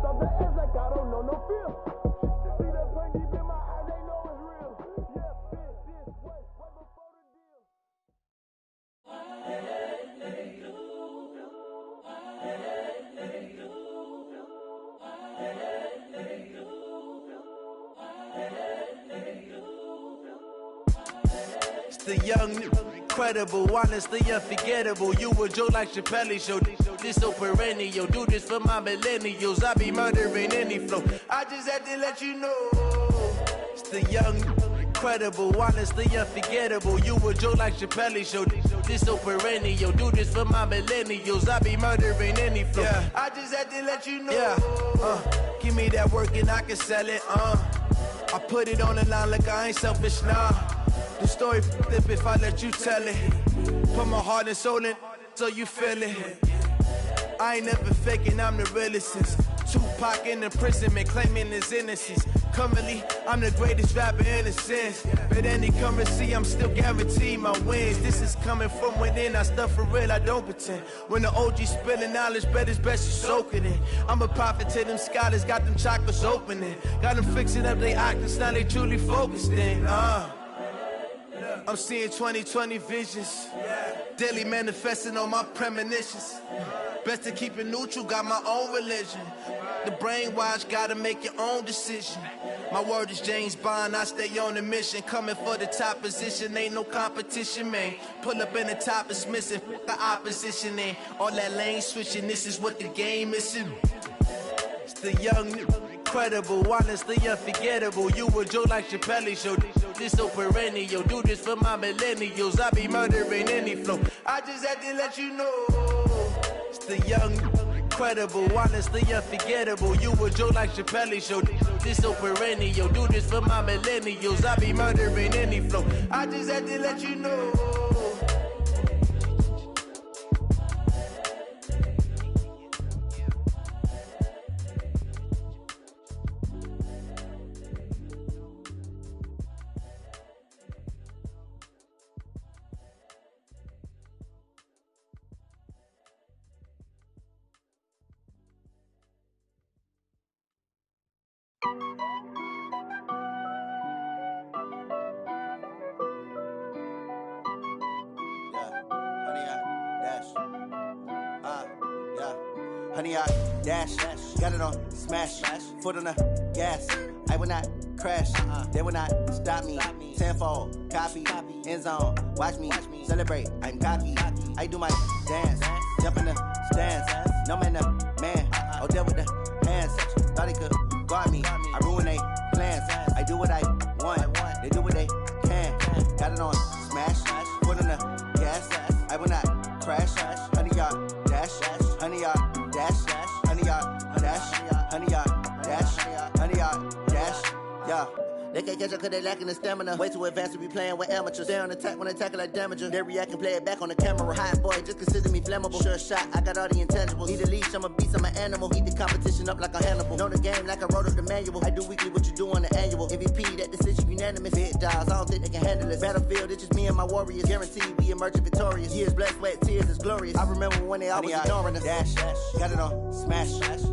off the edge like I don't know no fear. See that pain deep in my eyes, they know it's real. Yeah, this way before the deal. It's the young, incredible, honestly unforgettable. You a Joe like Chappelle show. This so perennial. Do this for my millennials. I be murdering any flow. I just had to let you know. It's the young, incredible, honestly unforgettable. You a Joe like Chappelle show. This so perennial. Do this for my millennials. I be murdering any flow. Yeah. I just had to let you know. Yeah. Give me that work and I can sell it. I put it on the line like I ain't selfish, nah. The story flip if I let you tell it. Put my heart and soul in so you feel it. I ain't never faking, I'm the realest since Tupac in imprisonment, claiming his innocence. Currently, I'm the greatest rapper in a sense. But any currency, I'm still guaranteed my wins. This is coming from within, I stuff for real, I don't pretend. When the OG spilling knowledge, bet it's best you soak it in. I'm a prophet to them scholars, got them chakras opening. Got them fixing up they octaves, now they truly focused in. I'm seeing 2020 visions, daily manifesting on my premonitions. Best to keep it neutral, got my own religion. The brainwash, gotta make your own decision. My word is James Bond, I stay on the mission. Coming for the top position, ain't no competition, man. Pull up in the top, it's missing, the opposition ain't. All that lane switching, this is what the game is. It's the young, incredible, honestly unforgettable. You a Joe like Chappelle show. This so perennial. Do this for my millennials. I be murdering any flow. I just had to let you know. It's the young, incredible, honestly unforgettable. You a Joe like Chappelle show. This so perennial. Do this for my millennials. I be murdering any flow. I just had to let you know. Honey, I dash, got it on smash, foot on the gas. I will not crash, they will not stop me. Tenfold, copy, end zone, watch me celebrate. I'm cocky, I do my dance, jump in the stands. No man, the man, oh deal with the hands. Thought he could guard me, I ruin they plans. I do what I want, they do what they can. Got it on smash, foot on the gas. I will not crash, honey, y'all dash, honey, y'all dash, honey, y'all dash, honey, y'all dash, honey, y'all dash, yeah. They can't catch up cause they lacking the stamina. Way too advanced to be playing with amateurs. Stay on attack when they tackle like damager. They react and play it back on the camera. Hot boy, just consider me flammable. Sure shot, I got all the intangibles. Need a leash, I'm a beast, I'm an animal. Eat the competition up like a Hannibal. Know the game like I wrote up the manual. I do weekly what you do on the annual. MVP, that decision unanimous. Hit dials, I don't think they can handle it. Battlefield, it's just me and my warriors. Guaranteed we emerging victorious. Years, blood, sweat, tears, it's glorious. I remember when they always ignoring us. Dash, got it on smash,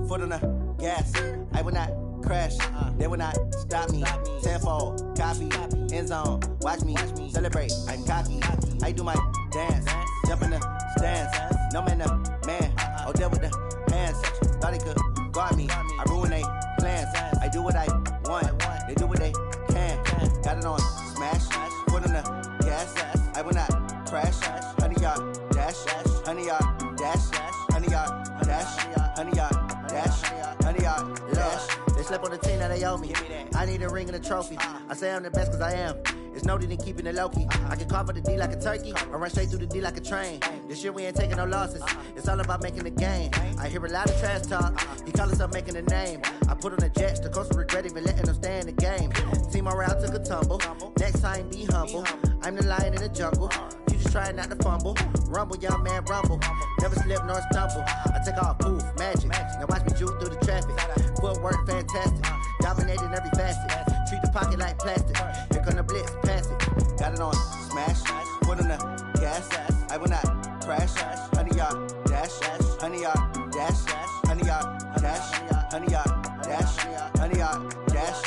foot on the gas. I will not crash, they will not stop me. Tenfold, copy, end zone, watch me celebrate. I'm cocky, I do my dance, jump in the stands. No man, the man, oh deal with the hands. Thought he could guard me, I ruin they plans. I do what I want, they do what they can. Got it on smash, foot on the gas. I will not crash, honey, y'all dash, honey, y'all dash, honey, y'all dash, honey, y'all dash, honey, y'all dash. They slept on the team that they owe me. I need a ring and a trophy. I say I'm the best cause I am. It's no need in keeping it low-key. I can carve up the D like a turkey or run straight through the D like a train. This year we ain't taking no losses. It's all about making the game. I hear a lot of trash talk. He call himself making a name. I put on the jets. The coach will regret even letting them stay in the game. Team morale took a tumble. Next time be humble. I'm the lion in the jungle. You just trying not to fumble. Rumble, young man, rumble. Never slip nor stumble. I take off, poof, magic. Now watch me juke through the traffic. Footwork fantastic. Dominating every facet. Treat the pocket like plastic. Here come the blitz, pass it. Got it on smash. Foot on the gas. I will not crash. Honey, y'all dash. Honey, y'all dash. Honey, y'all dash. 100 yard dash, 100 yard dash.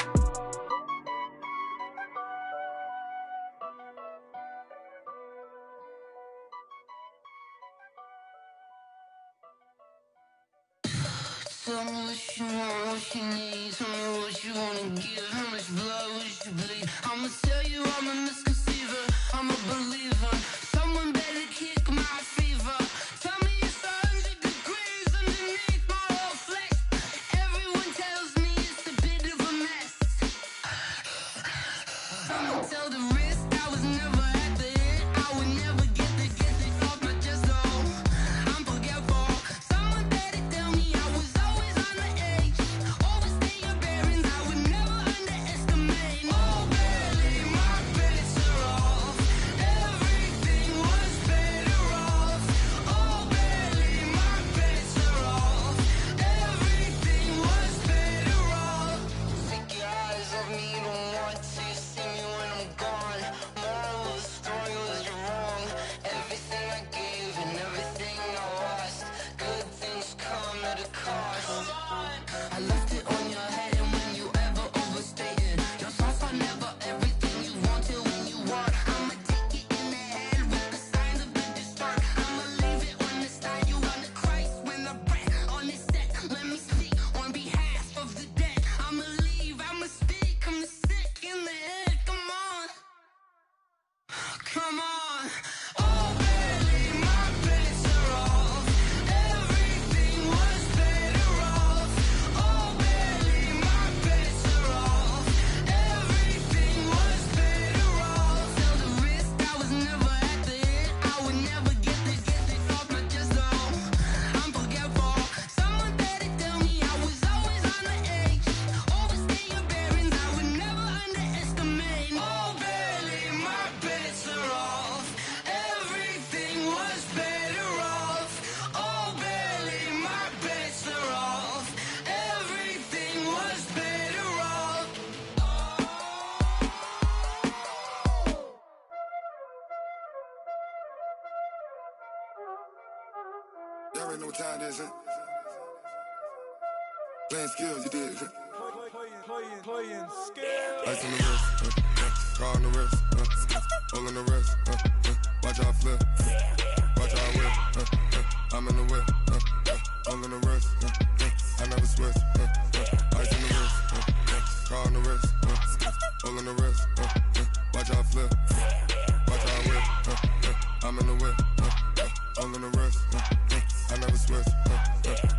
Tell me what you want, what you need. Tell me what you wanna give. How much blood would you bleed? I'ma tell you I'm a misconceiver. I'm a believer. Someone better kick my fever. Tell me it's 100 degrees underneath my whole flesh. Everyone tells me it's a bit of a mess. I'ma tell the risk I was never at the end. I would never get it off my chest though. I'm forgetful. Someone better tell me I was always on the edge. Overstay your bearings, I would never underestimate. Oh, barely, my bets are off. Everything was better off. Oh, barely, my bets are off. Everything was better off. Take your eyes off me, don't want to see me when I'm gone. Moral of the story was you're wrong. Everything I gave and everything I lost. Good things come at a cost. I left it on your head, and when you ever overstay it, your thoughts are never everything you want till when you want. I'ma take it in the head with the signs of the distort. I'ma leave it on the side. You on the Christ when the breath on this set. Let me speak on behalf of the dead. I'ma leave, I'ma speak. I'm sick in the head. Come on, come on. Oh, barely, my bets are off. Everything was better off. Oh, barely, my bets are off. Everything was better off. Tell the risk I was never at the end. I would never get it off my chest though. I'm forgetful. Someone better tell me I was always on the edge. Overstay your bearings, I would never underestimate. Oh, barely, my bets are off. Everything was better off. Oh, barely, my bets are off. Everything was better off. Y'all already know what time it is, huh? Playing skills, you did. Playing scared. Ice on the wrist, car on the wrist, hole in the wrist, watch out flip, watch out whip, I'm in the whip, hole in the wrist, I never switch, ice on the wrist, car on the wrist, hole in the wrist, watch out flip, watch out whip, I'm in the whip, hole in the wrist, I never switch,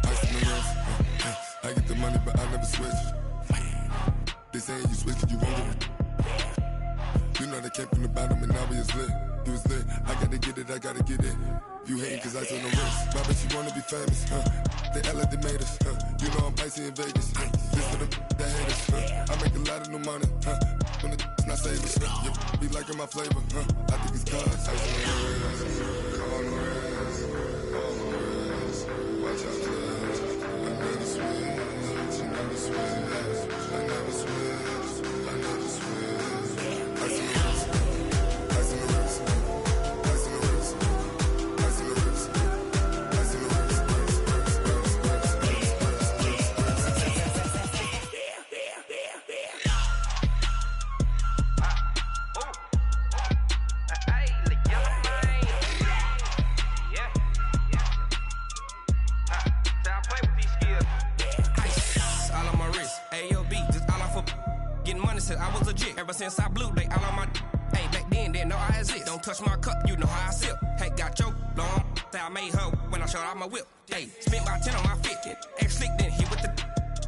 ice on the wrist, I get the money but I never switch. They say you switch it, you won't get it. You know they came from the bottom and now we is lit. You was lit, I gotta get it, I gotta get it. You hating cause ice on the wrist. Why bet you wanna be famous, They act like they made us, You know I'm icy in Vegas, This for the that hate us, I make a lot of new money, When the not savers, You be liking my flavor, I think it's cause ice on the wrist, on the wrist, on the wrist. Watch out, cuz I never switch, I never switch, I never switch, I never switch. Ice on the wrist, ice on the wrist, ice on the wrist, ice on the wrist, ice on the wrist. I was legit. Ever since I blew, they all on my. Hey, back then, didn't know I exist. Don't touch my cup, you know how I sip. Hey, got your long. Say I made her when I showed out my whip. Hey, spent about 10 on my fit. Ex slick, then hit with the.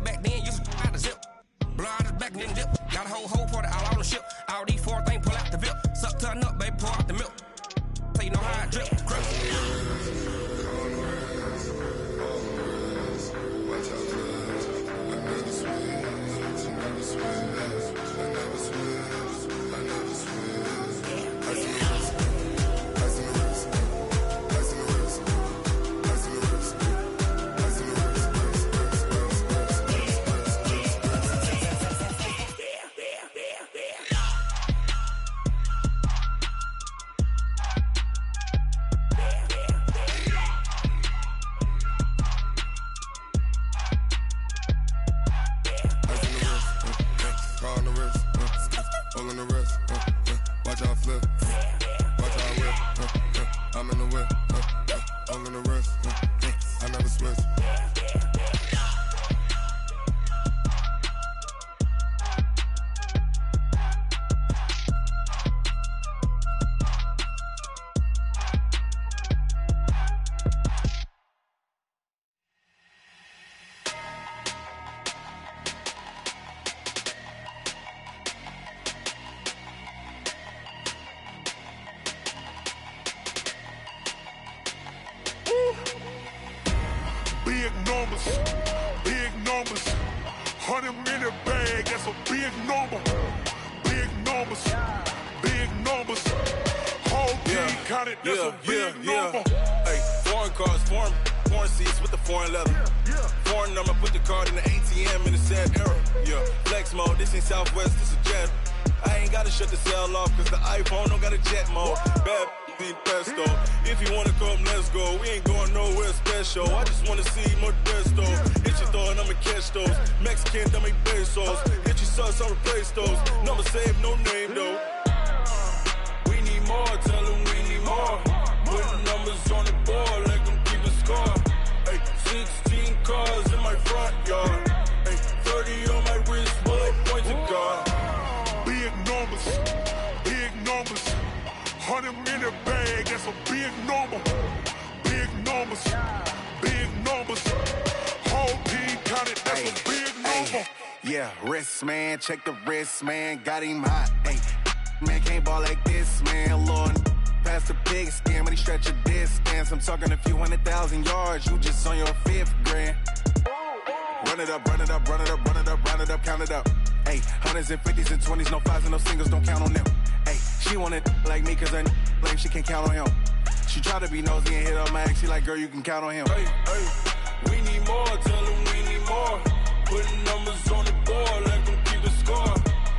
Back then, used to out the zip. Blow out his back, then dip. Got a whole party all on the ship. All these 4 things pull out the VIP. Suck, turn up, baby, pour out the milk. So you know how I drip. Crush. Watch out, cuz I never switch, I never switch. I never switch, I never switch. Ice in the wrist, ice in the wrist, ice in the wrist, ice in the wrist, ice in the wrist, that's a big number. Big numbers, big numbers. Whole team counted, that's a big number. Hey, foreign cars, foreign seats with the foreign leather. Foreign number, put the card in the ATM in the sad era. Yeah, flex mode, this ain't Southwest, this a jet. I ain't gotta shut the cell off, cause the iPhone don't got a jet mode. Bad need pesto. If you wanna come, let's go. We ain't going nowhere special. I just wanna see Modesto. Hit your throw and I'ma catch those. Mexican, don't make pesos. Hit your sauce, I'll replace those. Number saved, no name though. We need more, tell them we need more. Putting numbers on the board, let them keep a score. Hey, 16 cars in my front yard. Hey, 30 on my wrist, bullet points of God. Big numbers, big numbers. 100 minute bag, that's a big number. Big numbers, big numbers. Whole team counted, that's a big number. Yeah, wrist, man, check the wrist, man. Got him hot, ayy. Man, can't ball like this, man. Lord, past the big skin, when he stretch a distance. I'm talking a few 100,000 yards, you just on your 5th grand. Run it up, run it up, run it up, run it up, run it up, count it up. Ayy, 100s and 50s and 20s, no 5s and no singles, don't count on them. Ayy, she wanted like me cause her lame, she can't count on him. She tried to be nosy and hit on my ex, she like, girl, you can count on him. Hey, we need more, tell them we need more. Putting numbers on the board, let them keep the score.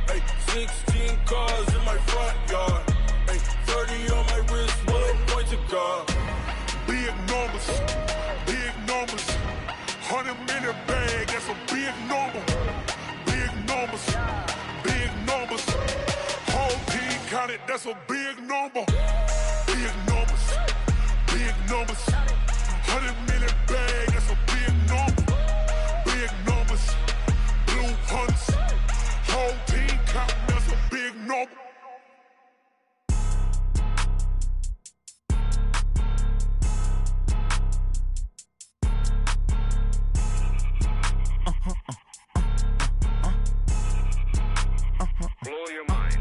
Hey, 16 cars in my front yard. Hey, 30 on my wrist, bullet points of God. Big numbers, big numbers. 100 minute bag, that's a big number. Big numbers, big numbers. Whole team counted, that's a big number. Big numbers, big numbers. 100 minute bag, that's a big number. Big numbers, blue hunts. Whole team counting, that's a big number. Blow your mind.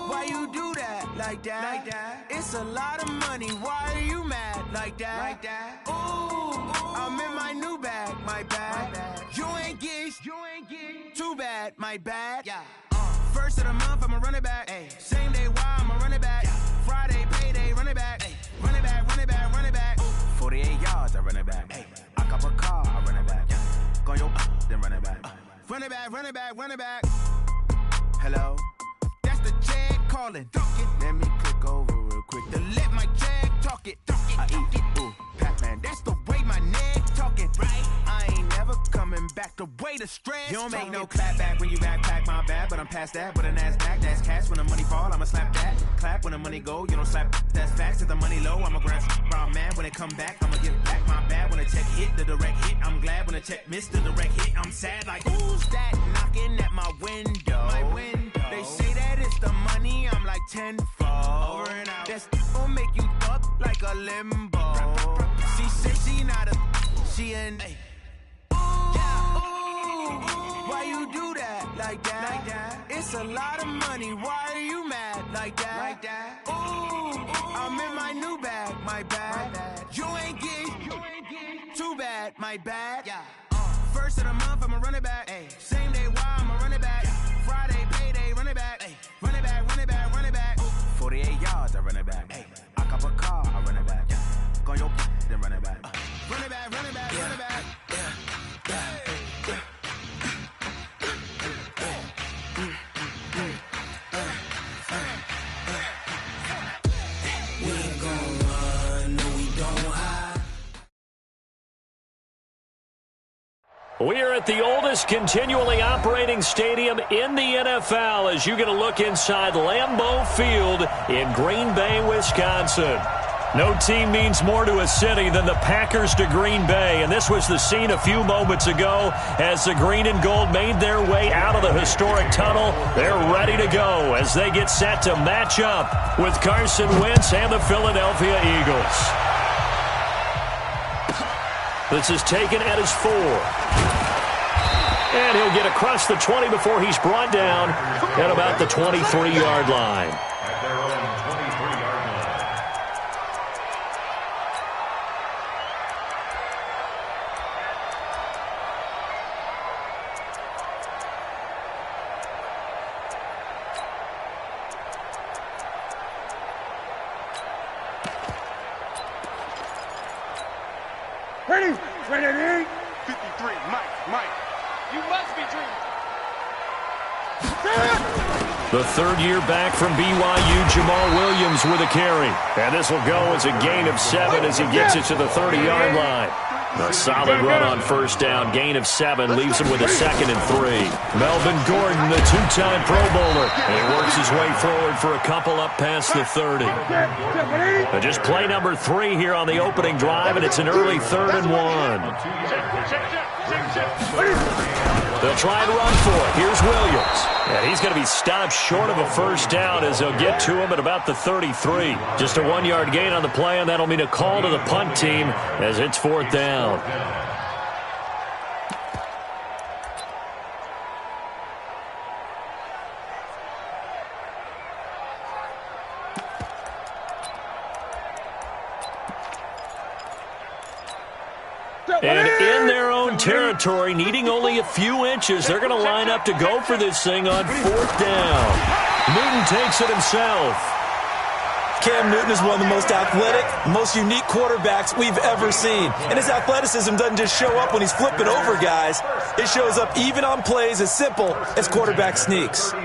Why you do that like that? It's a lot of money. Why are you mad like that? Ooh, I'm in my new bag, my bad. You ain't get too bad, my bad. Yeah. First of the month, I'ma run it back. Same day, why I'ma run it back. Friday, payday, run it back. Run it back, run it back, run it back. 48 yards, I run it back. I cop a car, I run it back. Go your then run it back. Run it back, run it back, run it back. Hello? That's the check calling. Let me click over real quick to let my check talk it. I eat it, ooh, Pac-Man. That's the way my neck talking, right? I ain't never coming back the way the stress. You don't make no clap back when you backpack, my bad. But I'm past that with an ass back. That's cash when the money fall, I'ma slap that. Clap when the money go, you don't slap. That's facts. If the money low, I'ma grab brown man. When it come back, I'ma get back my bad. When the check hit, the direct hit. I'm glad when the check missed the direct hit. I'm sad like, who's that knocking at my window? My window. They say that it's the money, I'm like tenfold. Over and out. That's gon' make you up like a limbo. She say she not a, she an. Why you do that like that? It's a lot of money. Why are you mad like that? Ooh, I'm in my new bag, my bad. You ain't get too bad, my bad. Yeah. First of the month, I'ma run it back. Same day, why I'ma run it back. Friday, payday, run it back. Run it back, run it back, run it back. 48 yards, I run it back. I cop a car, I run it back. Go your then run it back. Run it back, run it back, run it back. We ain't gon' run, no we don't hide. We are at the oldest continually operating stadium in the NFL as you get a look inside Lambeau Field in Green Bay, Wisconsin. No team means more to a city than the Packers to Green Bay, and this was the scene a few moments ago as the green and gold made their way out of the historic tunnel. They're ready to go as they get set to match up with Carson Wentz and the Philadelphia Eagles. This is taken at his 4. And he'll get across the 20 before he's brought down at about the 23-yard line. The third year back from BYU, Jamal Williams with a carry. And this will go as a gain of 7 as he gets it to the 30-yard line. A solid run on first down. Gain of 7 leaves him with a 2nd and 3. Melvin Gordon, the two-time Pro Bowler. And he works his way forward for a couple up past the 30. And just play number 3 here on the opening drive, and it's an early 3rd and 1. They'll try and run for it. Here's Williams. And he's going to be stopped short of a first down as they'll get to him at about the 33. Just a 1-yard gain on the play, and that'll mean a call to the punt team as it's 4th down. And in their own territory, needing only a few inches, they're going to line up to go for this thing on 4th down. Newton takes it himself. Cam Newton is one of the most athletic, most unique quarterbacks we've ever seen. And his athleticism doesn't just show up when he's flipping over guys. It shows up even on plays as simple as quarterback sneaks.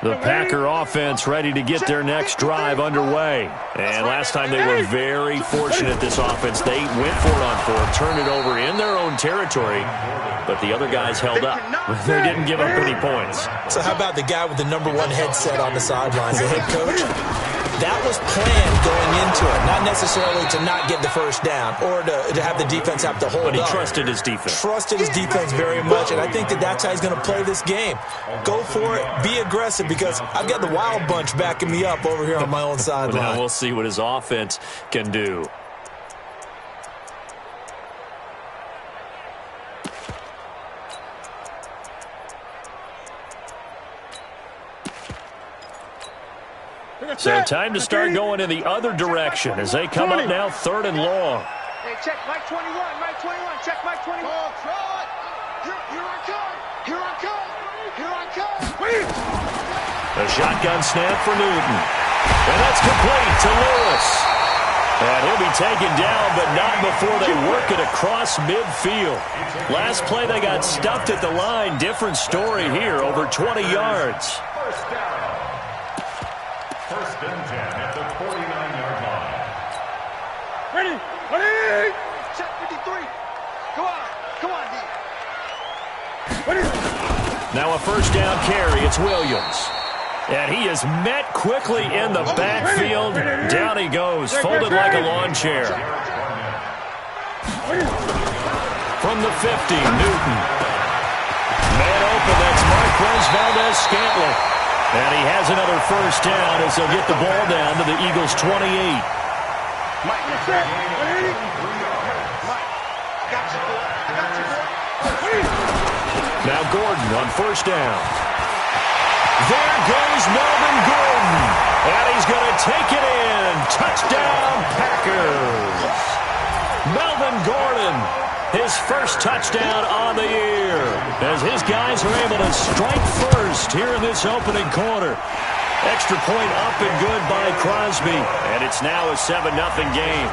The Packer offense ready to get their next drive underway. And last time they were very fortunate, this offense. They went for it on 4th, turned it over in their own territory, but the other guys held up. They didn't give up any points. So how about the guy with the number 1 headset on the sidelines, the head coach? That was planned going into it, not necessarily to not get the first down or to have the defense have to hold up. But he trusted his defense. Trusted his defense very much, and I think that's how he's going to play this game. Go for it, be aggressive, because I've got the Wild Bunch backing me up over here on my own sideline. Now we'll see what his offense can do. So time to start going in the other direction as they come up now 3rd and long. Hey, check Mike 21, Mike 21, check Mike 21. Oh, throw it. Here I come. Here I come. Here I come. A shotgun snap for Newton. And that's complete to Lewis. And he'll be taken down, but not before they work it across midfield. Last play they got stuffed at the line. Different story here, over 20 yards. First and 10 at the 49-yard line. Ready? Check 53. Come on, D. Now a first down carry. It's Williams. And he is met quickly in the backfield. Down he goes, folded like a lawn chair. From the 50, Newton. Man open, that's Marquez Valdez-Scantling. And he has another first down as they'll get the ball down to the Eagles' 28. Now Gordon on first down. There goes Melvin Gordon. And he's going to take it in. Touchdown, Packers. Melvin Gordon, his first touchdown on the year, as his guys are able to strike first here in this opening quarter. Extra point up and good by Crosby, and it's now a 7-0 game.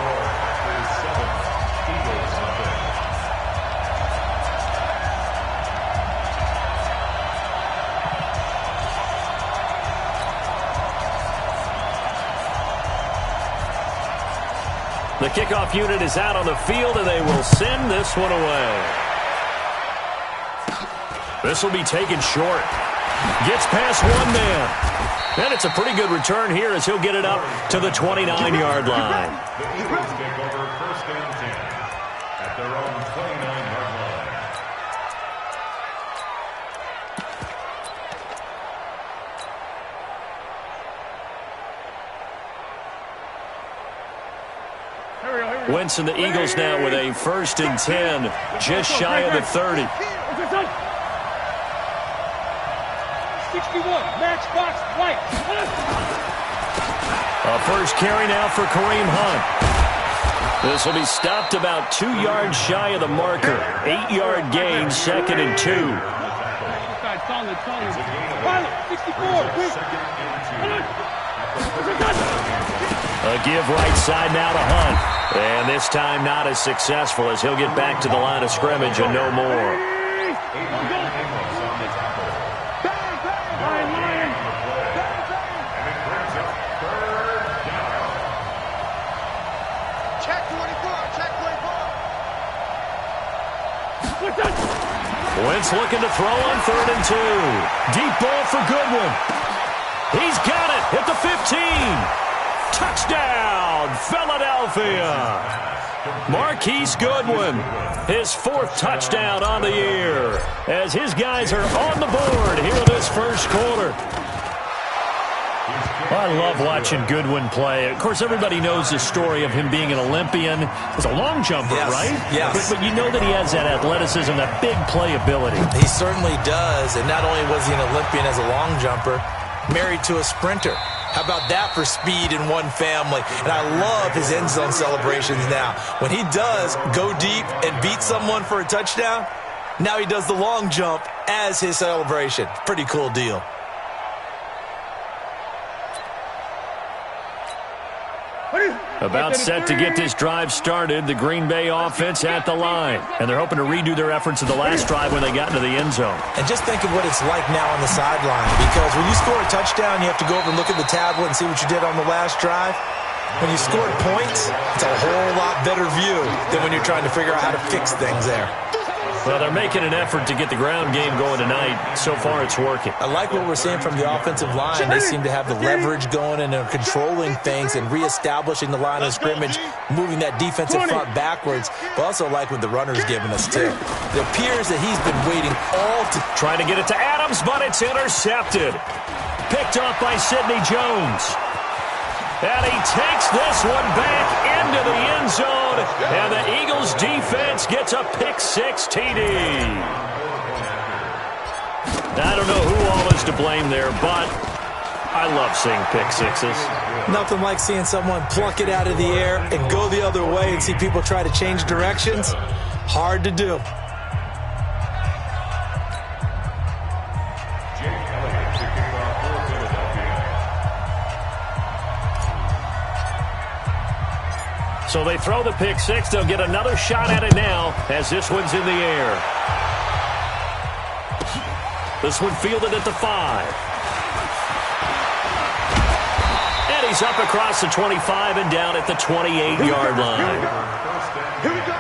The kickoff unit is out on the field, and they will send this one away. This will be taken short. Gets past one man. And it's a pretty good return here as he'll get it up to the 29-yard line. The Eagles take over first and 10 at their own 29-yard line. Wentz and the Eagles now with a first and 10, just shy of the 30. 61, matchbox, white. A first carry now for Kareem Hunt. This will be stopped about 2 yards shy of the marker. 8-yard gain, 2nd and 2. Solid. 64, quick. A give right side now to Hunt. And this time not as successful as he'll get back to the line of scrimmage and no more. Wentz looking to throw on 3rd and 2. Deep ball for Goodwin. He's got it at the 15. Touchdown, Philadelphia. Marquise Goodwin, his 4th touchdown on the year, as his guys are on the board here in this first quarter. I love watching Goodwin play. Of course, everybody knows the story of him being an Olympian. He's a long jumper, right? Yes. But you know that he has that athleticism, that big playability. He certainly does. And not only was he an Olympian as a long jumper, married to a sprinter. How about that for speed in one family? And I love his end zone celebrations now. When he does go deep and beat someone for a touchdown, now he does the long jump as his celebration. Pretty cool deal. About set to get this drive started, the Green Bay offense at the line. And they're hoping to redo their efforts of the last drive when they got into the end zone. And just think of what it's like now on the sideline. Because when you score a touchdown, you have to go over and look at the tablet and see what you did on the last drive. When you scored points, it's a whole lot better view than when you're trying to figure out how to fix things there. Well, they're making an effort to get the ground game going tonight. So far, it's working. I like what we're seeing from the offensive line. They seem to have the leverage going and are controlling things and reestablishing the line of scrimmage, moving that defensive front backwards. But also like what the runner's giving us, too. It appears that he's been waiting all to... Trying to get it to Adams, but it's intercepted. Picked off by Sidney Jones. And he takes this one back into the end zone. And the Eagles defense gets a pick-6 TD. I don't know who all is to blame there, but I love seeing pick-6s. Nothing like seeing someone pluck it out of the air and go the other way and see people try to change directions. Hard to do. So they throw the pick-6. They'll get another shot at it now as this one's in the air. This one fielded at the 5. And he's up across the 25 and down at the 28-yard line. Here we go.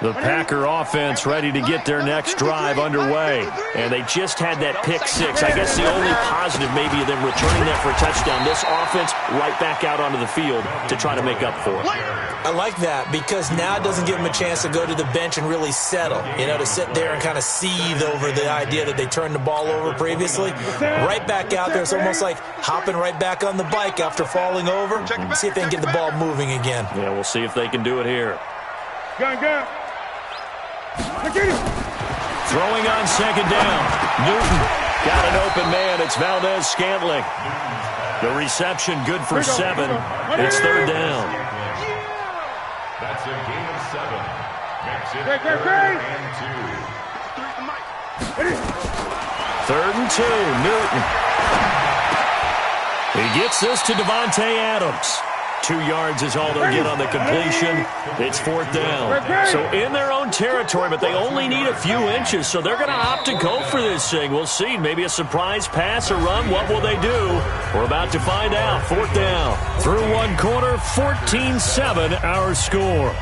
The Packer offense ready to get their next drive underway. And they just had that pick-6. I guess the only positive maybe of them returning that for a touchdown. This offense right back out onto the field to try to make up for it. I like that because now it doesn't give them a chance to go to the bench and really settle. You know, to sit there and kind of seethe over the idea that they turned the ball over previously. Right back out there. It's almost like hopping right back on the bike after falling over. See if they can get the ball moving again. Yeah, we'll see if they can do it here. Go. Throwing on second down. Newton got an open man. It's Valdez-Scantling. The reception good for 7. It's third down. That's a gain of 7. Makes it Third and 2. Newton. He gets this to Devontae Adams. 2 yards is all they'll get on the completion. It's fourth down. So in their own territory, but they only need a few inches, so they're going to opt to go for this thing. We'll see. Maybe a surprise pass or run. What will they do? We're about to find out. Fourth down. Through one quarter, 14-7 our score.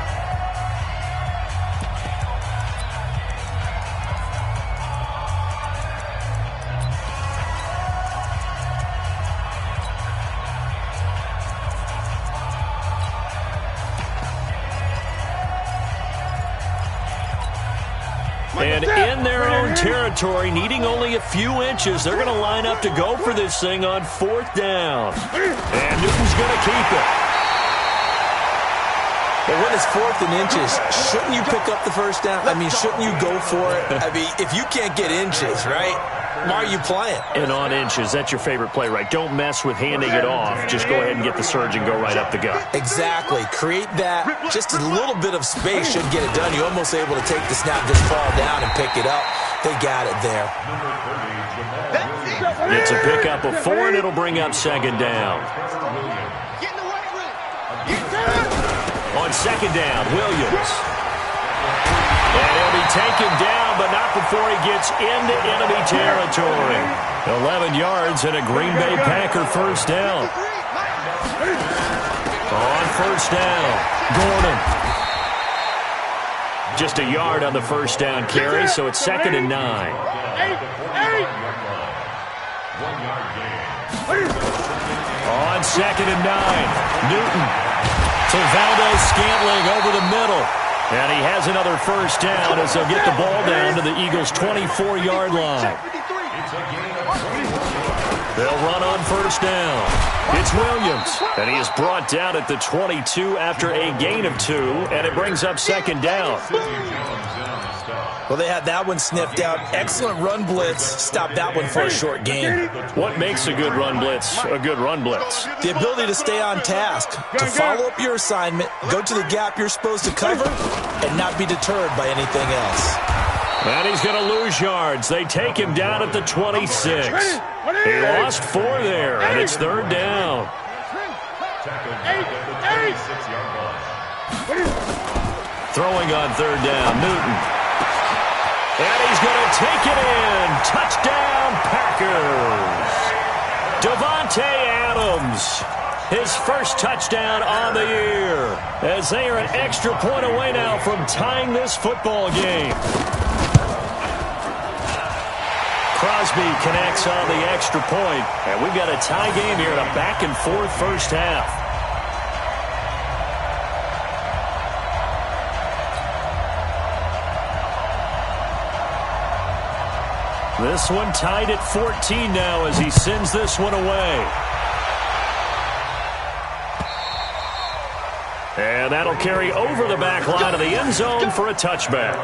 And in their own territory, needing only a few inches, they're going to line up to go for this thing on fourth down. And Newton's going to keep it. But when it's 4th and inches, shouldn't you pick up the first down? I mean, shouldn't you go for it? I mean, if you can't get inches, right, why are you playing? And on inches, that's your favorite play, right? Don't mess with handing it off. Just go ahead and get the surge and go right up the gut. Exactly. Create that. Just a little bit of space should get it done. You're almost able to take the snap, just fall down and pick it up. They got it there. It's a pickup of 4, and it'll bring up 2nd down. On 2nd down, Williams. And he'll be taken down, but not before he gets into enemy territory. 11 yards and a Green Bay Packer first down. On first down, Gordon. Just a yard on the first down carry, so it's 2nd and 9. On 2nd and 9, Newton to Valdez-Scantling over the middle. And he has another first down as they'll get the ball down to the Eagles' 24-yard line. They'll run on first down. It's Williams, and he is brought down at the 22 after a gain of 2, and it brings up 2nd down. Well, they had that one sniffed out. Excellent run blitz. Stop that one for a short gain. What makes a good run blitz a good run blitz? The ability to stay on task, to follow up your assignment, go to the gap you're supposed to cover, and not be deterred by anything else. And he's going to lose yards. They take him down at the 26. He lost 4 there, and it's 3rd down. Throwing on 3rd down, Newton. And he's going to take it in. Touchdown, Packers. Davante Adams, his first touchdown on the year, as they are an extra point away now from tying this football game. Crosby connects on the extra point, and we've got a tie game here in a back-and-forth first half. This one tied at 14 now as he sends this one away. And that'll carry over the back line of the end zone for a touchback.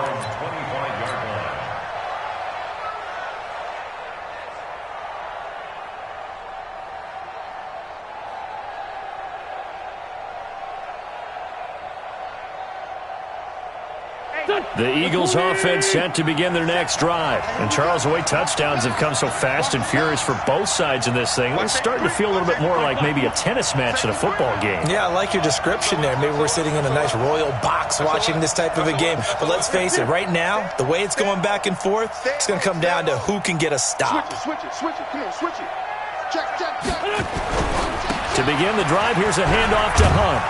The Eagles offense set to begin their next drive. And Charles, the way touchdowns have come so fast and furious for both sides in this thing, it's starting to feel a little bit more like maybe a tennis match in a football game. Yeah, I like your description there. Maybe we're sitting in a nice royal box watching this type of a game. But let's face it, right now, the way it's going back and forth, it's going to come down to who can get a stop. Switch it. Come on, switch it. Check. To begin the drive, here's a handoff to Hunt.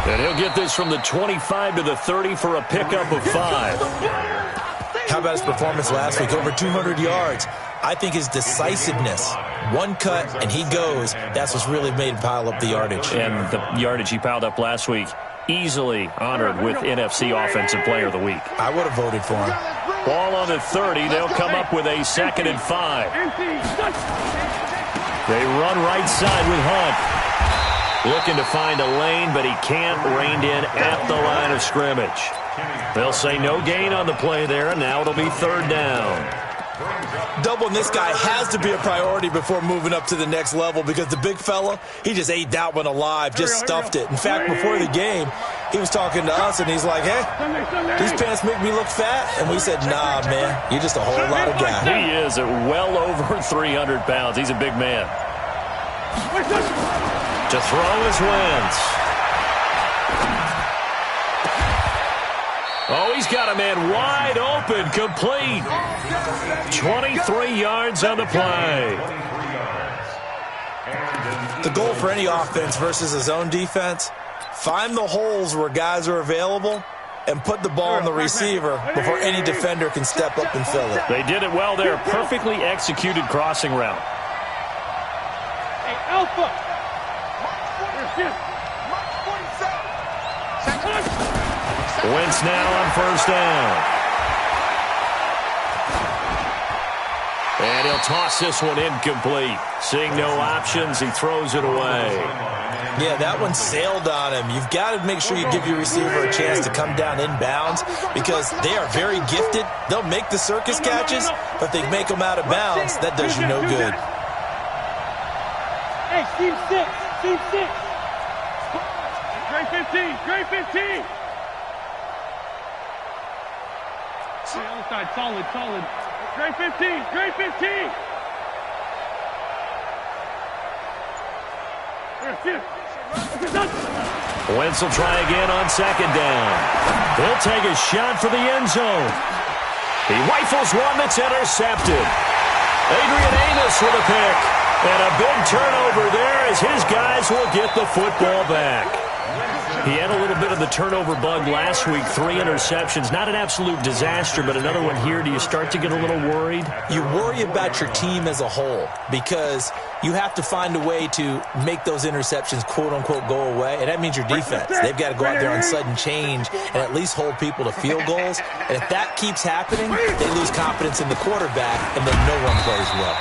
And he'll get this from the 25 to the 30 for a pickup of 5. How about his performance last week? Over 200 yards. I think his decisiveness, one cut and he goes, that's what's really made him pile up the yardage. And the yardage he piled up last week, easily honored with NFC Offensive Player of the Week. I would have voted for him. Ball on the 30. They'll come up with a 2nd and 5. They run right side with Hunt. Looking to find a lane, but he can't. Reined in at the line of scrimmage. They'll say no gain on the play there, and now it'll be 3rd down. Doubling this guy has to be a priority before moving up to the next level because the big fella, he just ate that one alive, just stuffed it. In fact, before the game, he was talking to us, and he's like, hey, these pants make me look fat? And we said, nah, man, you're just a whole lot of guy. He is at well over 300 pounds. He's a big man. To throw his Wentz. Oh, he's got a man wide open, complete. 23 yards on the play. The goal for any offense versus his own defense, find the holes where guys are available and put the ball on the receiver before any defender can step up and fill it. They did it well there. Perfectly executed crossing route. Hey, Alpha. Wentz now on first down. And he'll toss this one incomplete. Seeing no options, he throws it away. Yeah, that one sailed on him. You've got to make sure you give your receiver a chance to come down inbounds because they are very gifted. They'll make the circus catches, but they make them out of bounds. That does you no good. Hey, team 6. Grade 15, grade 15. See, other side, solid. Grade 15, grade 15. Wentz will try again on second down. He'll take a shot for the end zone. He rifles one that's intercepted. Adrian Amos with a pick. And a big turnover there as his guys will get the football back. He had a little bit of the turnover bug last week, 3 interceptions. Not an absolute disaster, but another one here. Do you start to get a little worried? You worry about your team as a whole because you have to find a way to make those interceptions, quote-unquote, go away, and that means your defense. They've got to go out there on sudden change and at least hold people to field goals. And if that keeps happening, they lose confidence in the quarterback, and then no one plays well.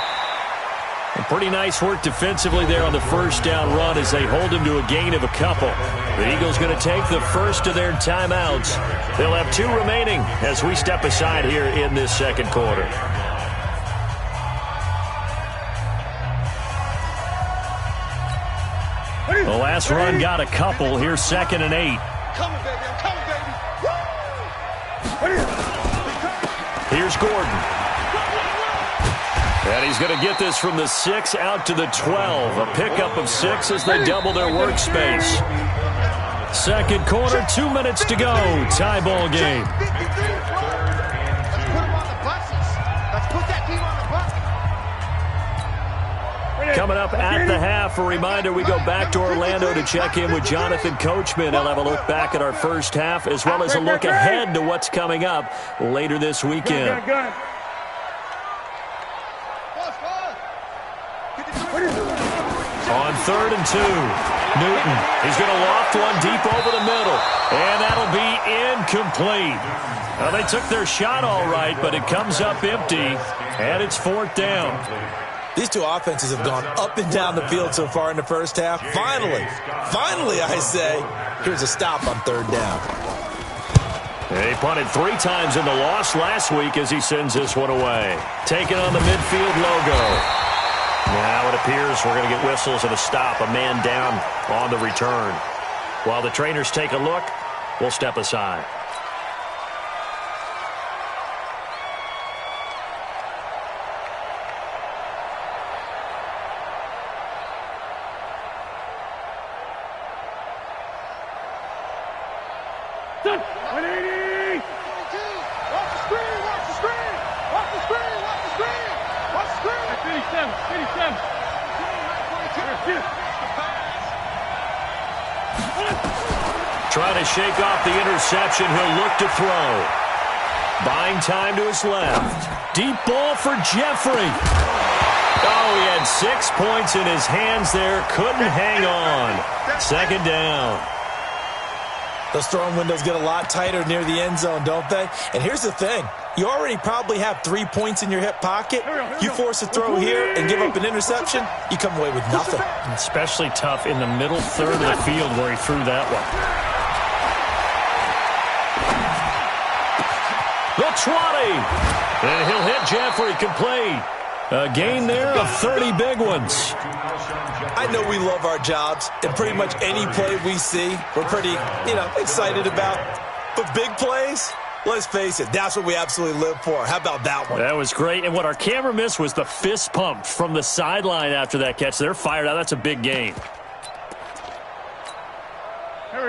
Pretty nice work defensively there on the first down run as they hold him to a gain of a couple. The Eagles going to take the first of their timeouts. They'll have 2 remaining as we step aside here in this second quarter. The last run got a couple. Here's 2nd and 8. Coming, baby, I'm coming, baby. Here's Gordon. And he's going to get this from the 6 out to the 12. A pickup of 6 as they double their workspace. Second quarter, 2 minutes to go. Tie ball game. Let's put him on the buses. Let's put that team on the bus. Coming up at the half, a reminder, we go back to Orlando to check in with Jonathan Coachman. He'll have a look back at our first half as well as a look ahead to what's coming up later this weekend. On 3rd and 2, Newton. He's going to loft one deep over the middle, and that'll be incomplete. Well, they took their shot all right, but it comes up empty, and it's 4th down. These two offenses have gone up and down the field so far in the first half. Finally, I say, here's a stop on 3rd down. He punted 3 times in the loss last week as he sends this one away. Taking on the midfield logo. Now it appears we're going to get whistles and a stop, a man down on the return. While the trainers take a look, we'll step aside. Trying to shake off the interception. He'll look to throw. Buying time to his left. Deep ball for Jeffrey. Oh, he had 6 points in his hands there. Couldn't hang on. 2nd down. Those throwing windows get a lot tighter near the end zone, don't they? And here's the thing. You already probably have 3 points in your hip pocket. You force a throw here and give up an interception, you come away with nothing. Especially tough in the middle third of the field where he threw that one. The 20. And he'll hit Jeffrey complete. A gain there of 30 big ones. I know we love our jobs, and pretty much any play we see, we're pretty, excited about. But big plays, let's face it, that's what we absolutely live for. How about that one? That was great. And what our camera missed was the fist pump from the sideline after that catch. They're fired out. That's a big gain.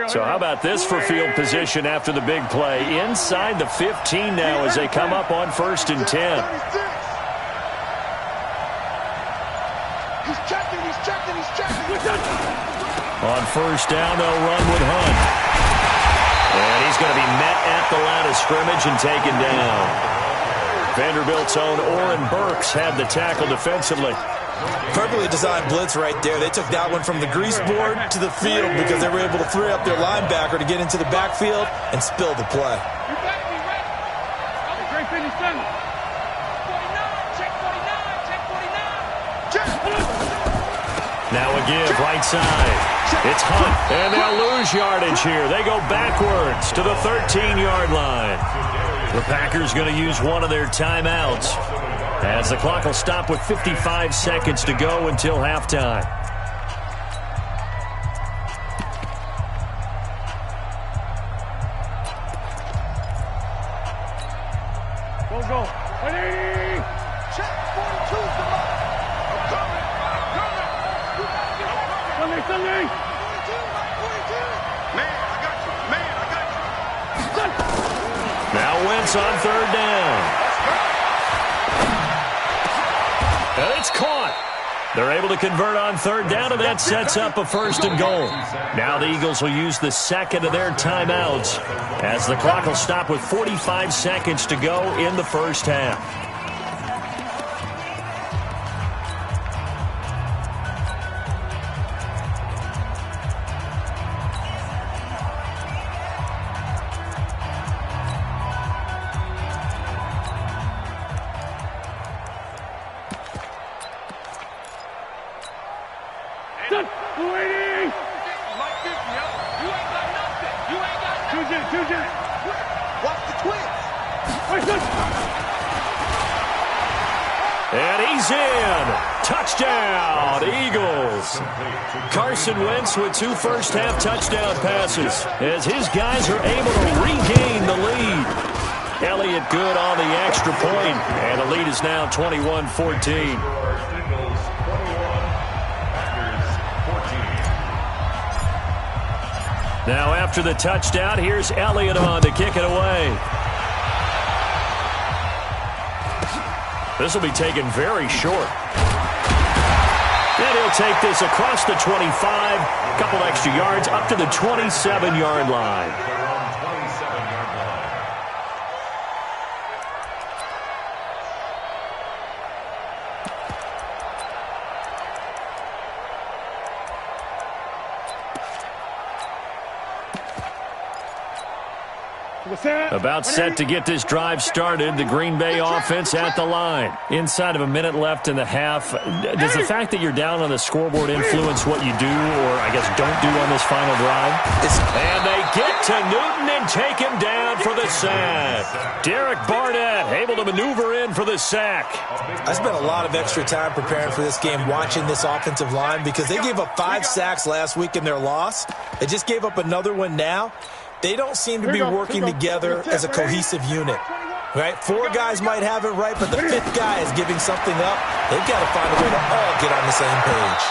So how about this for field position after the big play? Inside the 15 now as they come up on 1st and 10. He's checking. On 1st down, they'll run with Hunt. And he's going to be met at the line of scrimmage and taken down. Vanderbilt's own Oren Burks had the tackle defensively. Perfectly designed blitz right there. They took that one from the grease board to the field because they were able to free up their linebacker to get into the backfield and spill the play. Great 57. 49, check 49, check 49. Check. Now a give, right side. It's Hunt, and they'll lose yardage here. They go backwards to the 13-yard line. The Packers going to use one of their timeouts, as the clock will stop with 55 seconds to go until halftime. Go. 180. Check 42's the mark. I'm coming. Sunday. 42. Man, I got you. Now Wentz on third down. And it's caught. They're able to convert on third down, and that sets up a first and goal. Now the Eagles will use the second of their timeouts, as the clock will stop with 45 seconds to go in the first half. And he's in. Touchdown, Eagles. Carson Wentz with 2 first-half touchdown passes, as his guys are able to regain the lead. Elliott good on the extra point, and the lead is now 21-14. Now after the touchdown, here's Elliott on to kick it away. This will be taken very short. And he'll take this across the 25, a couple extra yards, up to the 27-yard line. About set to get this drive started. The Green Bay offense at the line. Inside of a minute left in the half. Does the fact that you're down on the scoreboard influence what you do, or I guess don't do on this final drive? And they get to Newton and take him down for the sack. Derek Barnett able to maneuver in for the sack. I spent a lot of extra time preparing for this game, watching this offensive line, because they gave up 5 sacks last week in their loss. They just gave up another one now. They don't seem to be working together as a cohesive unit, right? 4 guys might have it right, but the 5th guy is giving something up. They've got to find a way to all get on the same page.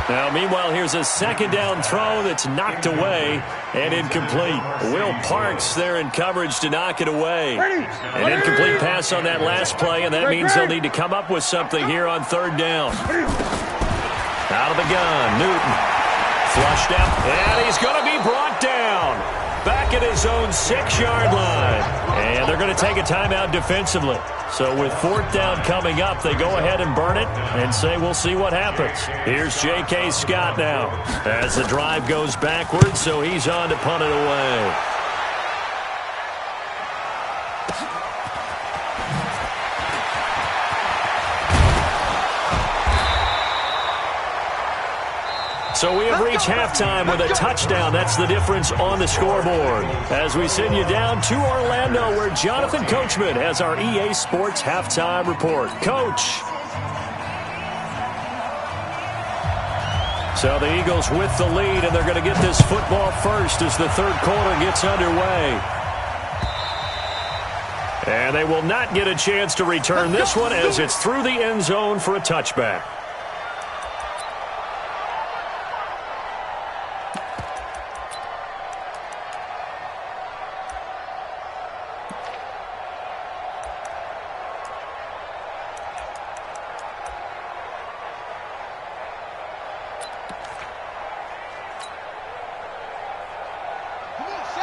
Now, meanwhile, here's a second down throw that's knocked away and incomplete. Will Parks there in coverage to knock it away. An incomplete pass on that last play, and that means they'll need to come up with something here on third down. Out of the gun, Newton. Flushed out, and he's going to be brought down. Back at his own 6-yard line. And they're going to take a timeout defensively. So with 4th down coming up, they go ahead and burn it and say we'll see what happens. Here's J.K. Scott now as the drive goes backwards, so he's on to punt it away. So we have reached halftime with a touchdown. That's the difference on the scoreboard. As we send you down to Orlando, where Jonathan Coachman has our EA Sports halftime report. Coach. So the Eagles with the lead, and they're going to get this football first as the third quarter gets underway. And they will not get a chance to return this one, as it's through the end zone for a touchback.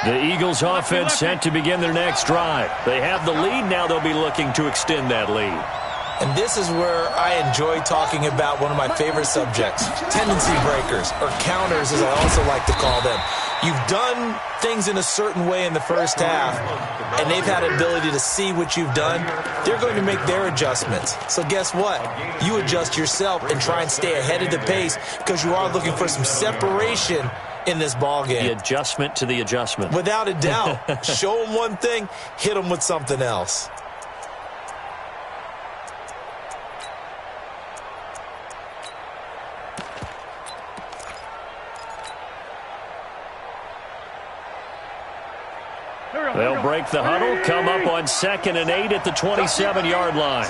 The Eagles offense set to begin their next drive. They have the lead. Now they'll be looking to extend that lead. And this is where I enjoy talking about one of my favorite subjects, tendency breakers, or counters as I also like to call them. You've done things in a certain way in the first half, and they've had an ability to see what you've done. They're going to make their adjustments. So guess what? You adjust yourself and try and stay ahead of the pace because you are looking for some separation in this ball game. The adjustment to the adjustment. Without a doubt. Show them one thing, hit them with something else. They'll break the huddle, come up on 2nd and 8 at the 27-yard line.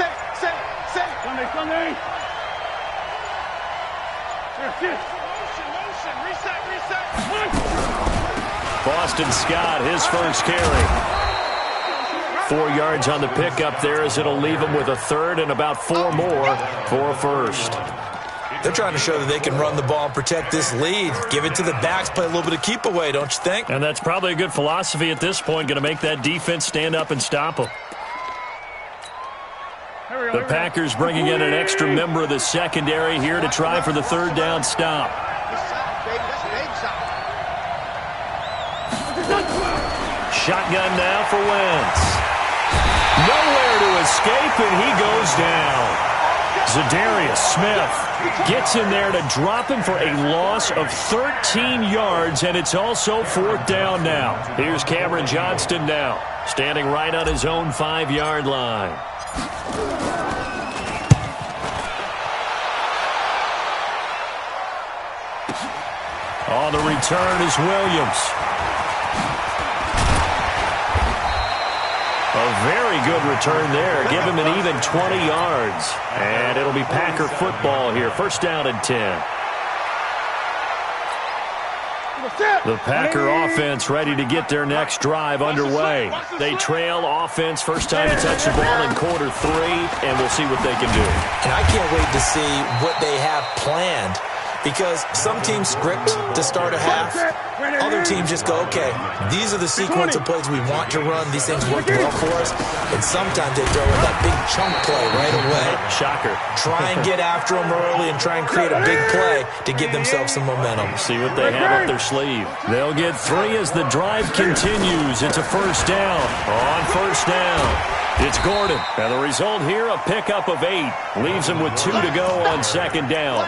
Boston Scott, his first carry. 4 yards on the pickup there as it'll leave him with a third and about 4 more for a first. They're trying to show that they can run the ball and protect this lead. Give it to the backs, play a little bit of keep away, don't you think? And that's probably a good philosophy at this point, going to make that defense stand up and stop them. The Packers bringing in an extra member of the secondary here to try for the third down stop. Shotgun now for Wentz. Nowhere to escape, and he goes down. Zadarius Smith gets in there to drop him for a loss of 13 yards, and it's also 4th down now. Here's Cameron Johnston now, standing right on his own 5-yard line. On the return is Williams. A very good return there. Give him an even 20 yards. And it'll be Packer football here. 1st down and 10. The Packer offense ready to get their next drive underway. They trail offense first time to touch the ball in quarter 3, and we'll see what they can do. And I can't wait to see what they have planned. Because some teams script to start a half. Other teams just go, okay, these are the sequence of plays we want to run. These things work well for us. And sometimes they throw in that big chunk play right away. Shocker. Try and get after them early and try and create a big play to give themselves some momentum. See what they have up their sleeve. They'll get 3 as the drive continues. It's a 1st down. On 1st down, it's Gordon. And the result here, a pickup of 8. Leaves him with 2 to go on 2nd down.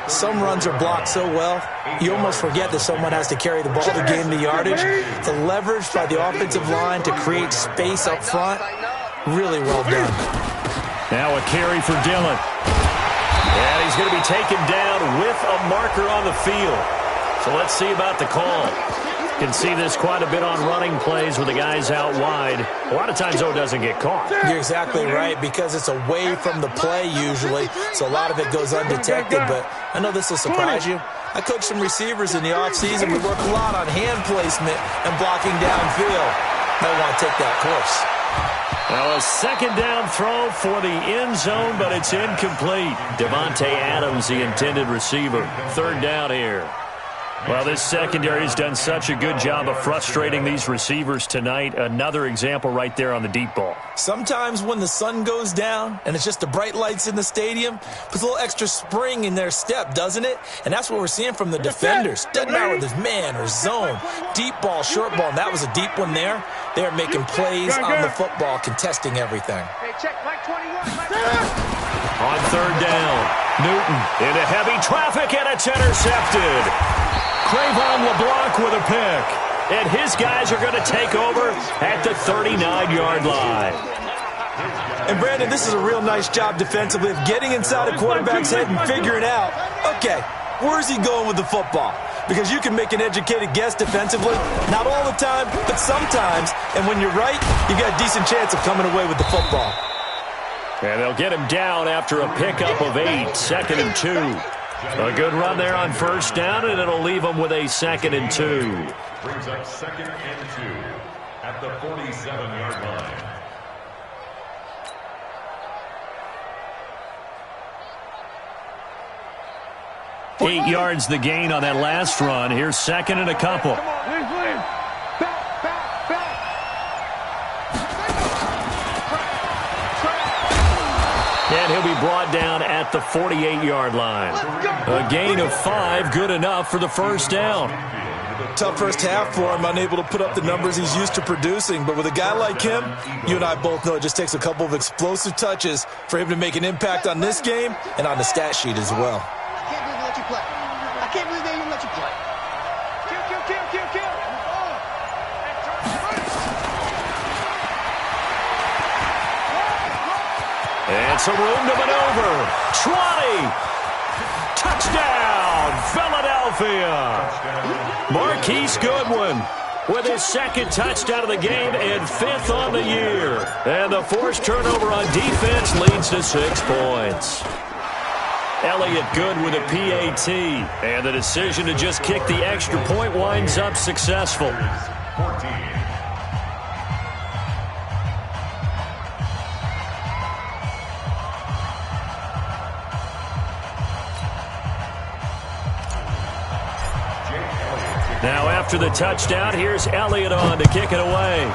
Some runs are blocked so well, you almost forget that someone has to carry the ball to gain the yardage. The leverage by the offensive line to create space up front, really well done. Now a carry for Dillon. And he's going to be taken down with a marker on the field. So let's see about the call. Can see this quite a bit on running plays with the guys out wide. A lot of times, though, it doesn't get caught. You're exactly right, because it's away from the play usually, so a lot of it goes undetected. But I know this will surprise you. I coached some receivers in the offseason. We work a lot on hand placement and blocking downfield. Might want to take that course. Well, a 2nd down throw for the end zone, but it's incomplete. Devontae Adams, the intended receiver. 3rd down here. Well, this secondary has done such a good job of frustrating these receivers tonight. Another example right there on the deep ball. Sometimes when the sun goes down and it's just the bright lights in the stadium, puts a little extra spring in their step, doesn't it? And that's what we're seeing from the defenders. Doesn't matter whether it's man or zone, deep ball, short ball, and that was a deep one there. They're making plays on the football, contesting everything. Hey, check Mike 21. On 3rd down, Newton into heavy traffic, and it's intercepted. Cravon LeBlanc with a pick. And his guys are going to take over at the 39-yard line. And, Brandon, this is a real nice job defensively of getting inside a quarterback's head and figuring out, okay, where's he going with the football? Because you can make an educated guess defensively. Not all the time, but sometimes. And when you're right, you got a decent chance of coming away with the football. And they'll get him down after a pickup of 8, 2nd and 2. A good run there on 1st down, and it'll leave them with a 2nd and 2. Brings up 2nd and 2 at the 47-yard line. 8 yards the gain on that last run. Here's 2nd and a couple. brought down at the 48-yard line. A gain of 5, good enough for the first down. Tough first half for him, unable to put up the numbers he's used to producing. But with a guy like him, you and I both know it just takes a couple of explosive touches for him to make an impact on this game and on the stat sheet as well. I can't believe they let you play. I can't believe they even let you play. Kill. And some room to maneuver. 20. Touchdown, Philadelphia. Marquise Goodwin with his second touchdown of the game and 5th on the year. And the forced turnover on defense leads to 6 points. Elliott good with a PAT. And the decision to just kick the extra point winds up successful. 14. Now after the touchdown, here's Elliott on to kick it away.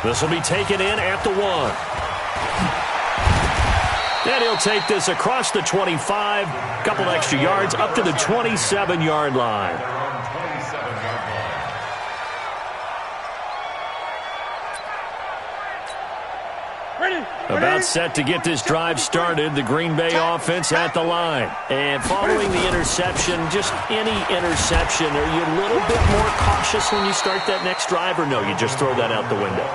This will be taken in at the 1. And he'll take this across the 25, couple extra yards up to the 27-yard line. About set to get this drive started, the Green Bay offense at the line. And following the interception, just any interception, are you a little bit more cautious when you start that next drive, or no, you just throw that out the window?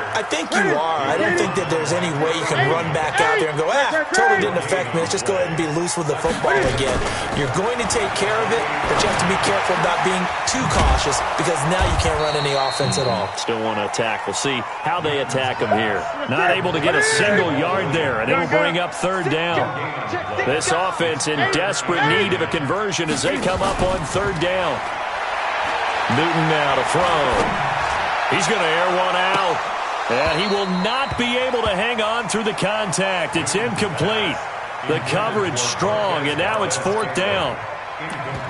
I think you are. I don't think that there's any way you can run back out there and go, totally didn't affect me. Let's just go ahead and be loose with the football again. You're going to take care of it, but you have to be careful about being too cautious because now you can't run any offense at all. Still want to attack. We'll see how they attack him here. Not able to get a single yard there, and it'll bring up 3rd down. This offense in desperate need of a conversion as they come up on 3rd down. Newton now to throw. He's going to air one out. And he will not be able to hang on through the contact. It's incomplete. The coverage strong, and now it's 4th down.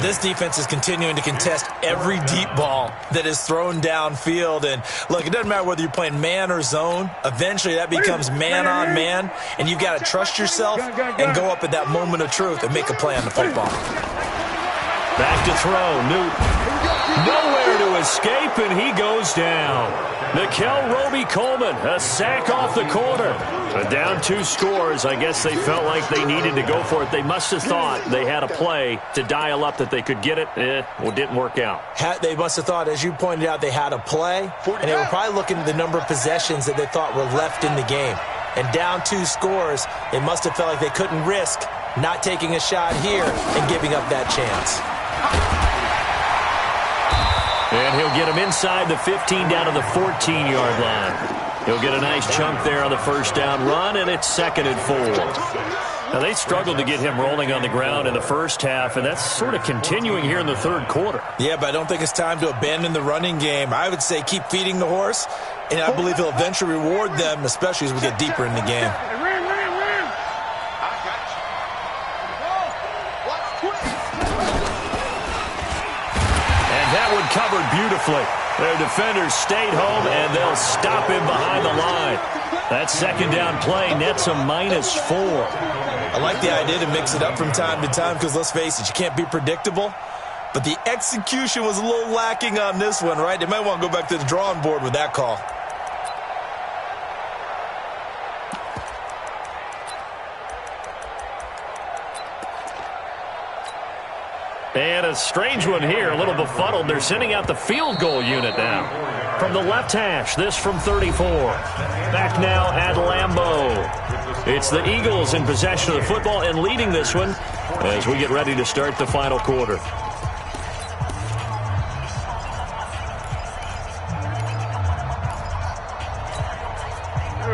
This defense is continuing to contest every deep ball that is thrown downfield. And, look, it doesn't matter whether you're playing man or zone. Eventually that becomes man-on-man, and you've got to trust yourself and go up at that moment of truth and make a play on the football. Back to throw. Newton. Nowhere to escape, and he goes down. Nickel Roby-Coleman, a sack off the corner. But down 2 scores, I guess they felt like they needed to go for it. They must have thought they had a play to dial up that they could get it. Well, didn't work out. They must have thought, as you pointed out, they had a play, and they were probably looking at the number of possessions that they thought were left in the game. And down 2 scores, they must have felt like they couldn't risk not taking a shot here and giving up that chance. And he'll get him inside the 15 down to the 14-yard line. He'll get a nice chunk there on the first down run, and it's 2nd and 4. Now, they struggled to get him rolling on the ground in the first half, and that's sort of continuing here in the 3rd quarter. Yeah, but I don't think it's time to abandon the running game. I would say keep feeding the horse, and I believe he'll eventually reward them, especially as we get deeper in the game. Covered beautifully. Their defenders stayed home, and they'll stop him behind the line. That 2nd down play nets a -4. I like the idea to mix it up from time to time because, let's face it, you can't be predictable. But the execution was a little lacking on this one, right? They might want to go back to the drawing board with that call. And a strange one here, a little befuddled. They're sending out the field goal unit now. From the left hash, this from 34. Back now at Lambeau. It's the Eagles in possession of the football and leading this one as we get ready to start the final quarter.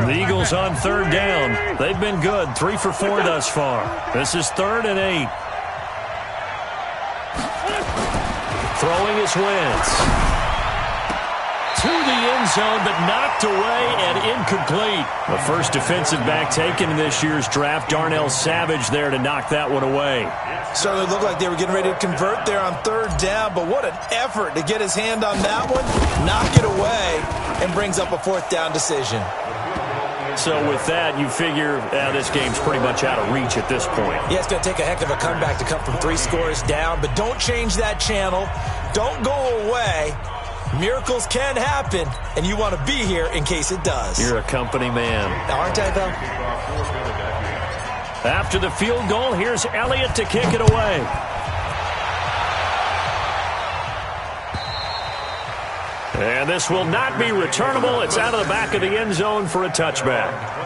The Eagles on 3rd down. They've been good, 3 for 4 thus far. This is 3rd and 8. Throwing his Wentz. To the end zone, but knocked away and incomplete. The first defensive back taken in this year's draft, Darnell Savage there to knock that one away. Certainly looked like they were getting ready to convert there on 3rd down, but what an effort to get his hand on that one, knock it away, and brings up a 4th down decision. So with that, you figure this game's pretty much out of reach at this point. Yeah, it's going to take a heck of a comeback to come from 3 scores down, but don't change that channel. Don't go away. Miracles can happen, and you want to be here in case it does. You're a company man. Aren't I, though? After the field goal, here's Elliott to kick it away. And this will not be returnable. It's out of the back of the end zone for a touchback.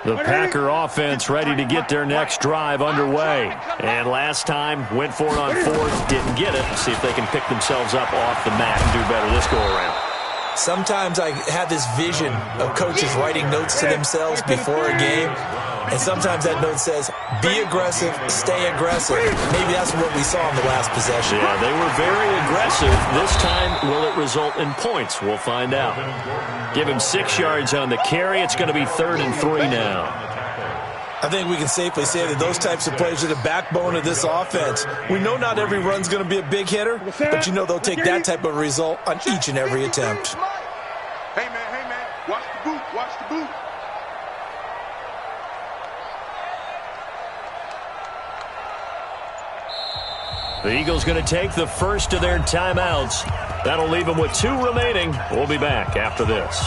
The Packer offense ready to get their next drive underway. And last time, went for it on 4th, didn't get it. See if they can pick themselves up off the mat and do better this go-around. Sometimes I have this vision of coaches writing notes to themselves before a game. And sometimes that note says, be aggressive, stay aggressive. Maybe that's what we saw in the last possession. Yeah, they were very aggressive. This time, will it result in points? We'll find out. Give him 6 yards on the carry. It's going to be 3rd and 3 now. I think we can safely say that those types of plays are the backbone of this offense. We know not every run's going to be a big hitter, but you know they'll take that type of result on each and every attempt. Hey, man, watch the boot, watch the boot. The Eagles going to take the first of their timeouts. That'll leave them with 2 remaining. We'll be back after this.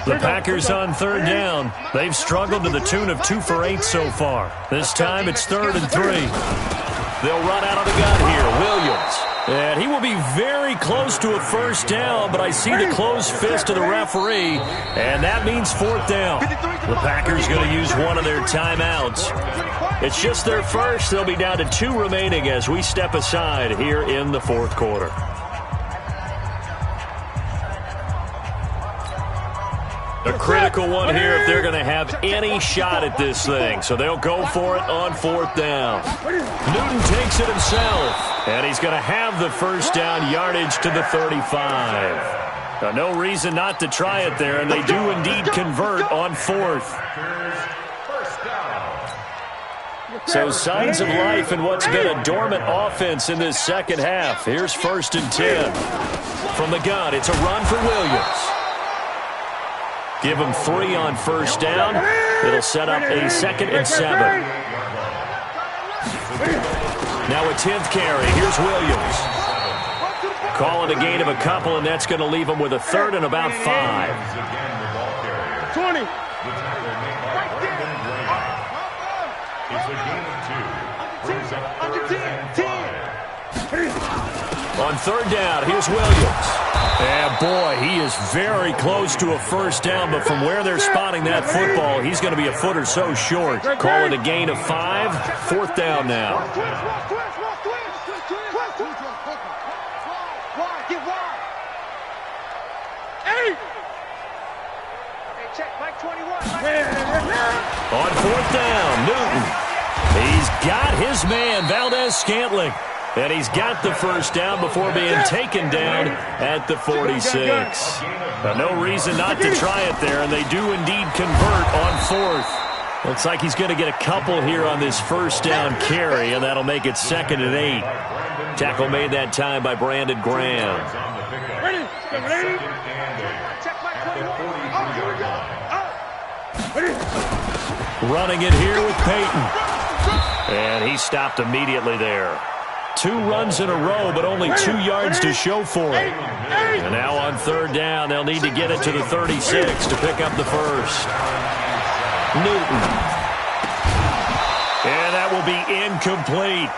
The Packers on 3rd down. They've struggled to the tune of 2 for 8 so far. This time it's 3rd and 3. They'll run out of the gun here. Williams. And he will be very close to a first down, but I see the closed fist of the referee, and that means 4th down. The Packers going to use one of their timeouts. It's just their first. They'll be down to 2 remaining as we step aside here in the 4th quarter. A critical one here if they're going to have any shot at this thing. So they'll go for it on 4th down. Newton takes it himself, and he's going to have the first down yardage to the 35. Now, no reason not to try it there, and they do indeed convert on 4th. So signs of life in what's been a dormant offense in this second half. Here's 1st and 10. From the gun, it's a run for Williams. Give him 3 on first down. It'll set up a 2nd and 7. Now a 10th carry. Here's Williams. Call it a gain of a couple, and that's going to leave him with a 3rd and about 5. 20. On 3rd down, here's Williams. And boy, he is very close to a first down, but from where they're spotting that football, he's going to be a foot or so short. Call it a gain of 5. 4th down now. On 4th down, Newton. He's got his man, Valdez-Scantling. And he's got the first down before being taken down at the 46. No reason not to try it there, and they do indeed convert on 4th. Looks like he's going to get a couple here on this first down carry, and that'll make it 2nd and 8. Tackle made that time by Brandon Graham. Running it here with Peyton. And he stopped immediately there. 2 runs in a row, but only 2 yards to show for it. And now on 3rd down, they'll need to get it to the 36 to pick up the first. Newton. And that will be incomplete.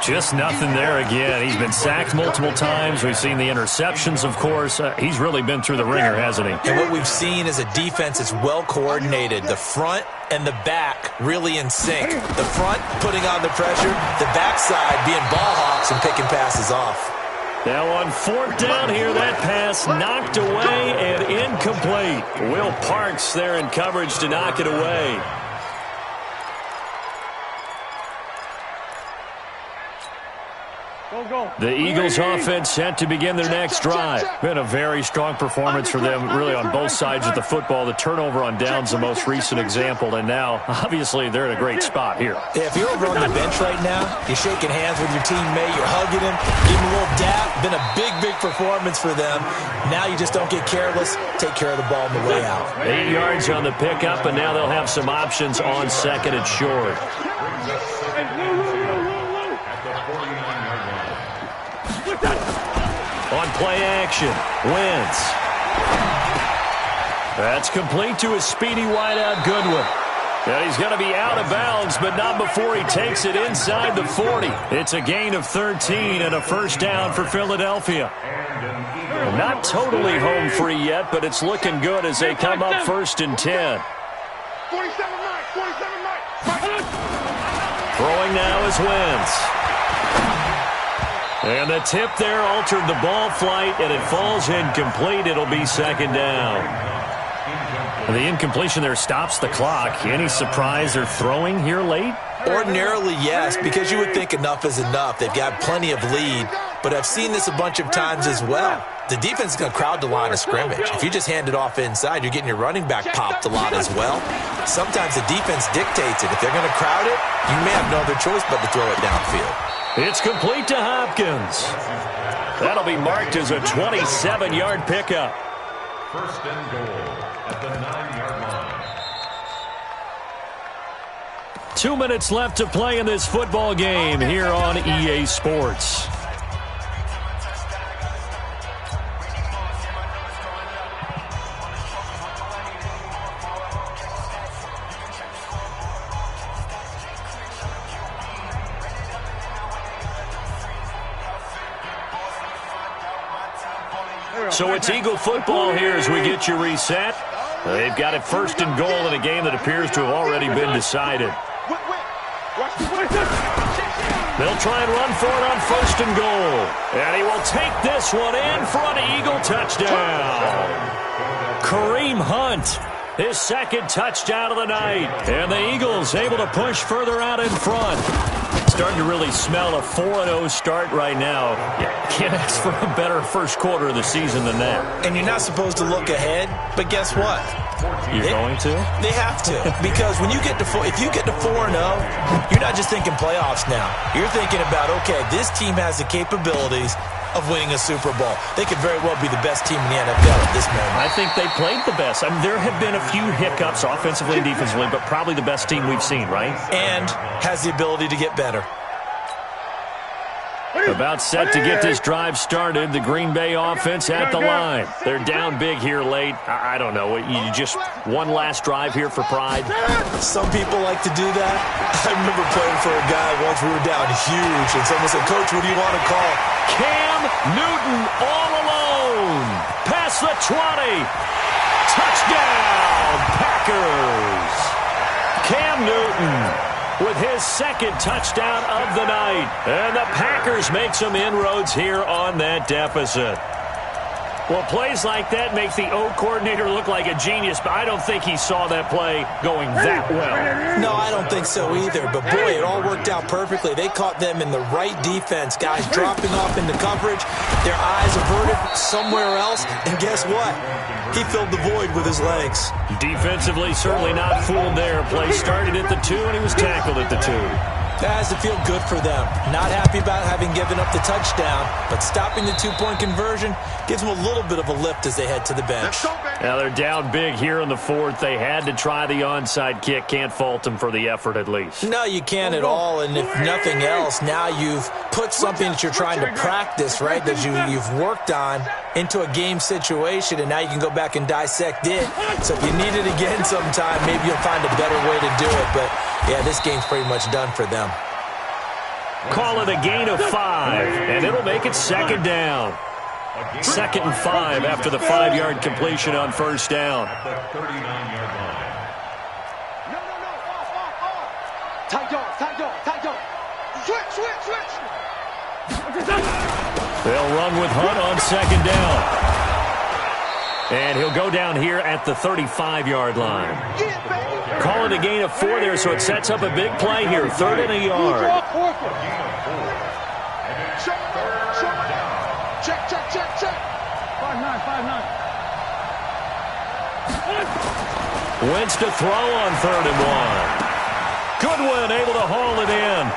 Just nothing there again. He's been sacked multiple times. We've seen the interceptions, of course. He's really been through the ringer, hasn't he? And what we've seen is a defense that's well coordinated. The front and the back really in sync. The front putting on the pressure, the backside being ball hawks and picking passes off. Now on 4th down here, that pass knocked away and incomplete. Will Parks there in coverage to knock it away. The Eagles offense set to begin their next drive. Been a very strong performance for them, really, on both sides of the football. The turnover on downs the most recent example, and now, obviously, they're in a great spot here. Yeah, if you're over on the bench right now, you're shaking hands with your teammate, you're hugging him, giving him a little dap. Been a big, big performance for them. Now you just don't get careless. Take care of the ball on the way out. 8 yards on the pickup, and now they'll have some options on second and short. On play action, Wentz. That's complete to a speedy wideout Goodwin. And he's going to be out of bounds, but not before he takes it inside the 40. It's a gain of 13 and a first down for Philadelphia. Not totally home free yet, but it's looking good as they come up 1st and 10. 47 Mike. Throwing now is Wentz. And the tip there altered the ball flight, and it falls incomplete. It'll be second down. The incompletion there stops the clock. Any surprise they're throwing here late? Ordinarily, yes, because you would think enough is enough. They've got plenty of lead, but I've seen this a bunch of times as well. The defense is going to crowd the line of scrimmage. If you just hand it off inside, you're getting your running back popped a lot as well. Sometimes the defense dictates it. If they're going to crowd it, you may have no other choice but to throw it downfield. It's complete to Hopkins. That'll be marked as a 27-yard pickup. First and goal at the 9-yard line. 2 minutes left to play in this football game here on EA Sports. So it's Eagle football here as we get you reset. They've got it 1st and goal in a game that appears to have already been decided. They'll try and run for it on 1st and goal. And he will take this one in for an Eagle touchdown. Kareem Hunt, his second touchdown of the night. And the Eagles able to push further out in front. Starting to really smell a 4-0 start right now. Can't ask for a better first quarter of the season than that. And you're not supposed to look ahead, but guess what? You're going to? They have to, because when you get to if you get to 4-0, you're not just thinking playoffs now. You're thinking about, okay, this team has the capabilities of winning a Super Bowl. They could very well be the best team in the NFL at this moment. I think they played the best. I mean, there have been a few hiccups offensively and defensively, but probably the best team we've seen, right? And has the ability to get better. About set to get this drive started. The Green Bay offense at the line. They're down big here late. I don't know. You just one last drive here for pride? Some people like to do that. I remember playing for a guy once. We were down huge, and someone said, "Coach, what do you want to call?" Cam Newton all alone. Past the 20. Touchdown, Packers. Cam Newton with his second touchdown of the night. And the Packers make some inroads here on that deficit. Well, plays like that make the O coordinator look like a genius, but I don't think he saw that play going that well. No, I don't think so either. But, boy, it all worked out perfectly. They caught them in the right defense. Guys dropping off into coverage, their eyes averted somewhere else. And guess what? He filled the void with his legs. Defensively, certainly not fooled there. Play started at the 2, and he was tackled at the 2. That has to feel good for them. Not happy about having given up the touchdown, but stopping the 2-point conversion gives them a little bit of a lift as they head to the bench. Now they're down big here in the 4th. They had to try the onside kick. Can't fault them for the effort at least. No, you can't at all, and if nothing else, now you've put something that you're trying to practice, right, that you've worked on into a game situation, and now you can go back and dissect it. So if you need it again sometime, maybe you'll find a better way to do it, but yeah, this game's pretty much done for them. Call it a gain of 5, and it'll make it second down. 2nd and 5 after the 5-yard completion on first down. The 39-yard line. Tight dog. Switch. They'll run with Hunt on second down. And he'll go down here at the 35-yard line. Call it a gain of 4 there, so it sets up a big play here. 3rd and a yard. Show it up. Check. 5'9", 5'9". Wentz to throw on 3rd and 1. Goodwin able to haul it in.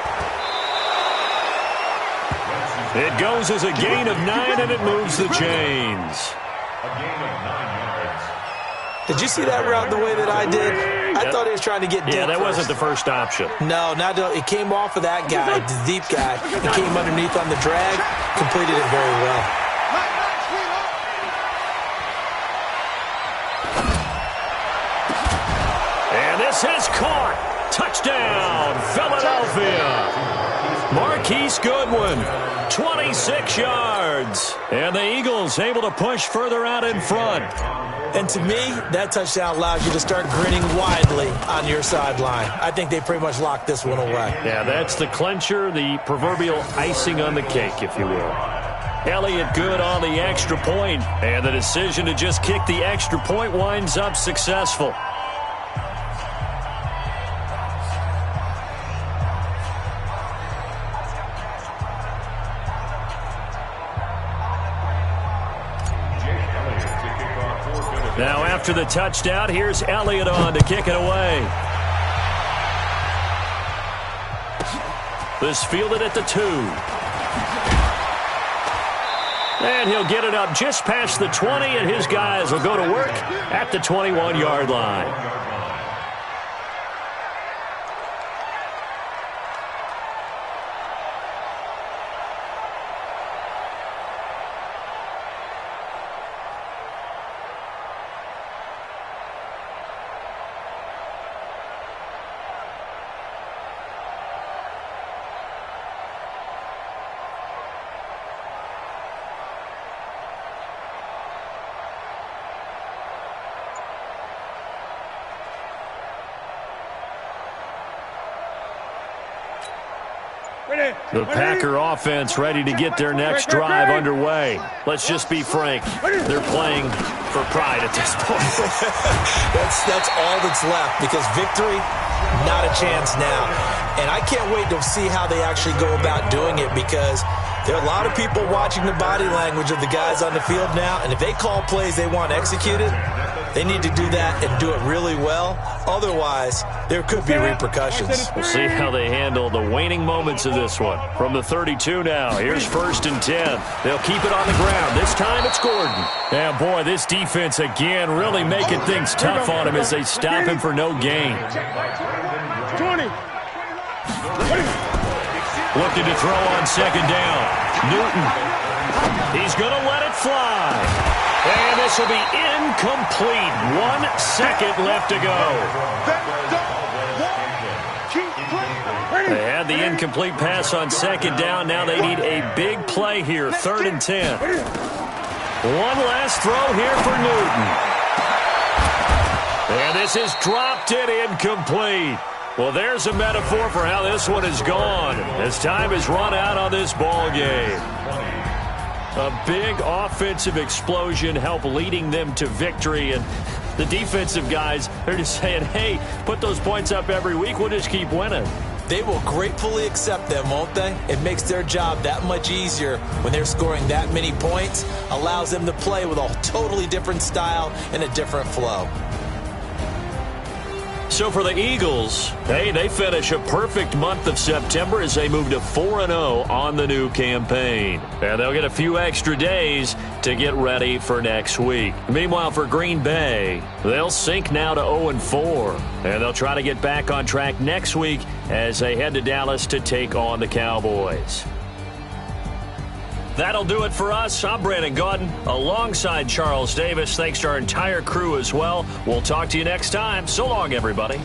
It goes as a gain of 9, and it moves the chains. A gain of 9 yards. Did you see that route the way that I did? I thought he was trying to get deep. Yeah, that first. wasn't the first option. No, it came off of that guy, the deep guy. He came underneath on the drag, completed it very well. And this is caught. Touchdown, Philadelphia. Marquise Goodwin, 26 yards. And the Eagles able to push further out in front. And to me, that touchdown allows you to start grinning widely on your sideline. I think they pretty much locked this one away. Yeah, that's the clincher, the proverbial icing on the cake, if you will. Elliott good on the extra point, and the decision to just kick the extra point winds up successful. Now after the touchdown, here's Elliott on to kick it away. This fielded at the 2. And he'll get it up just past the 20, and his guys will go to work at the 21-yard line. The Packer offense ready to get their next drive underway. Let's just be frank. They're playing for pride at this point. That's all that's left, because victory, not a chance now. And I can't wait to see how they actually go about doing it, because there are a lot of people watching the body language of the guys on the field now, and if they call plays they want executed, they need to do that and do it really well. Otherwise, there could be repercussions. We'll see how they handle the waning moments of this one. From the 32 now, here's 1st and 10. They'll keep it on the ground. This time it's Gordon. And boy, this defense again really making things tough on him as they stop him for no gain. 20. Looking to throw on 2nd down. Newton. He's going to let it fly. And this will be incomplete. 1 second left to go. They had the incomplete pass on 2nd down. Now they need a big play here. 3rd and 10. One last throw here for Newton. And this is dropped it incomplete. Well, there's a metaphor for how this one is gone as time has run out on this ball game. A big offensive explosion helped leading them to victory, and the defensive guys are just saying, hey, put those points up every week, we'll just keep winning. They will gratefully accept them, won't they? It makes their job that much easier when they're scoring that many points, allows them to play with a totally different style and a different flow. So for the Eagles, hey, they finish a perfect month of September as they move to 4-0 on the new campaign. And they'll get a few extra days to get ready for next week. Meanwhile, for Green Bay, they'll sink now to 0-4. And they'll try to get back on track next week as they head to Dallas to take on the Cowboys. That'll do it for us. I'm Brandon Gaudin alongside Charles Davis. Thanks to our entire crew as well. We'll talk to you next time. So long, everybody.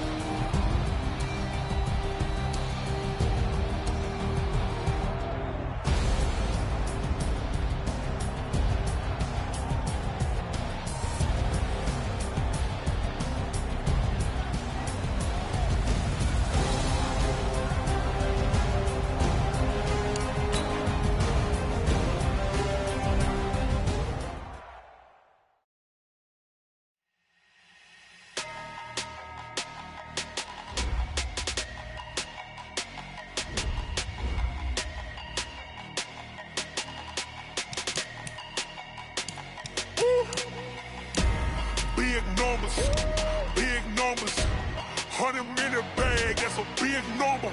100 minute bag, that's a big number.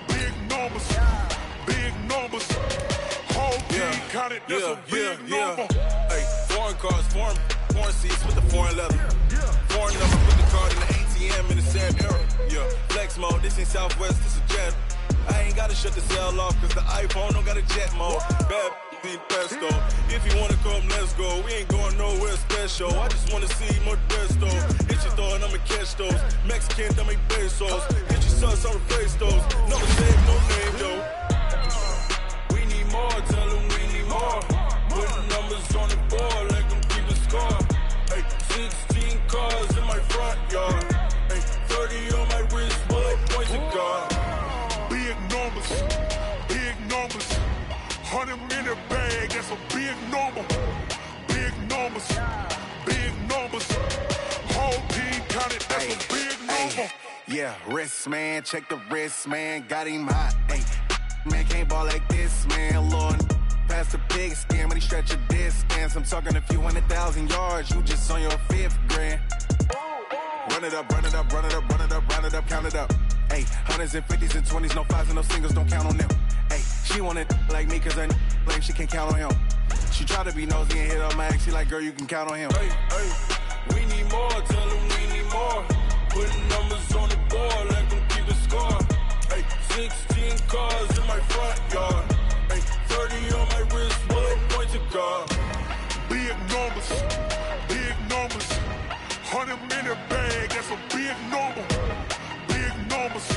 Big numbers, big numbers. Whole team counted, that's a big number. Hey, foreign cars, foreign seats with the foreign leather. Foreign number, put the card in the ATM in the same era. Yeah, flex mode, this ain't Southwest, this a jet. I ain't gotta shut the cell off, cause the iPhone don't got a jet mode. Bad need pesto. If you wanna come, let's go. We ain't going nowhere special. I just wanna see more desto. Hit your throw and I'ma catch those. Mexican, I make pesos. Hit your sus, I'll replace those. Never save no name, though. We need more, tell them we need more. Putting numbers on the board, let them keep a score. Hey, 16 cars in my front yard. Hey, 30 on my wrist, bullet points of God. Big numbers, big numbers. 100 minute bag, that's a big number. Big numbers, big numbers. Whole team counted, that's a big number. Yeah, wrist man, check the wrist man, got him hot. Ay, man can't ball like this, man. Lord, past the big skin, when he stretch a distance. I'm talking a few 100,000 yards, you just on your 5th grand. Run it up, run it up, run it up, run it up, run it up, count it up. Ay, hundreds and 50s and 20s, no 5s and no singles, don't count on them. Ay, she want it like me, cause her lame, she can't count on him. She try to be nosy and hit up my ex, she like, girl, you can count on him. Hey, we need more, tell them we need more. Putting numbers on the board, let them keep a score. Hey, 16 cars in my front yard. Hey, 30 on my wrist, bullet points of God. Big numbers, big numbers. 100 minute bag, that's a big number. Big numbers,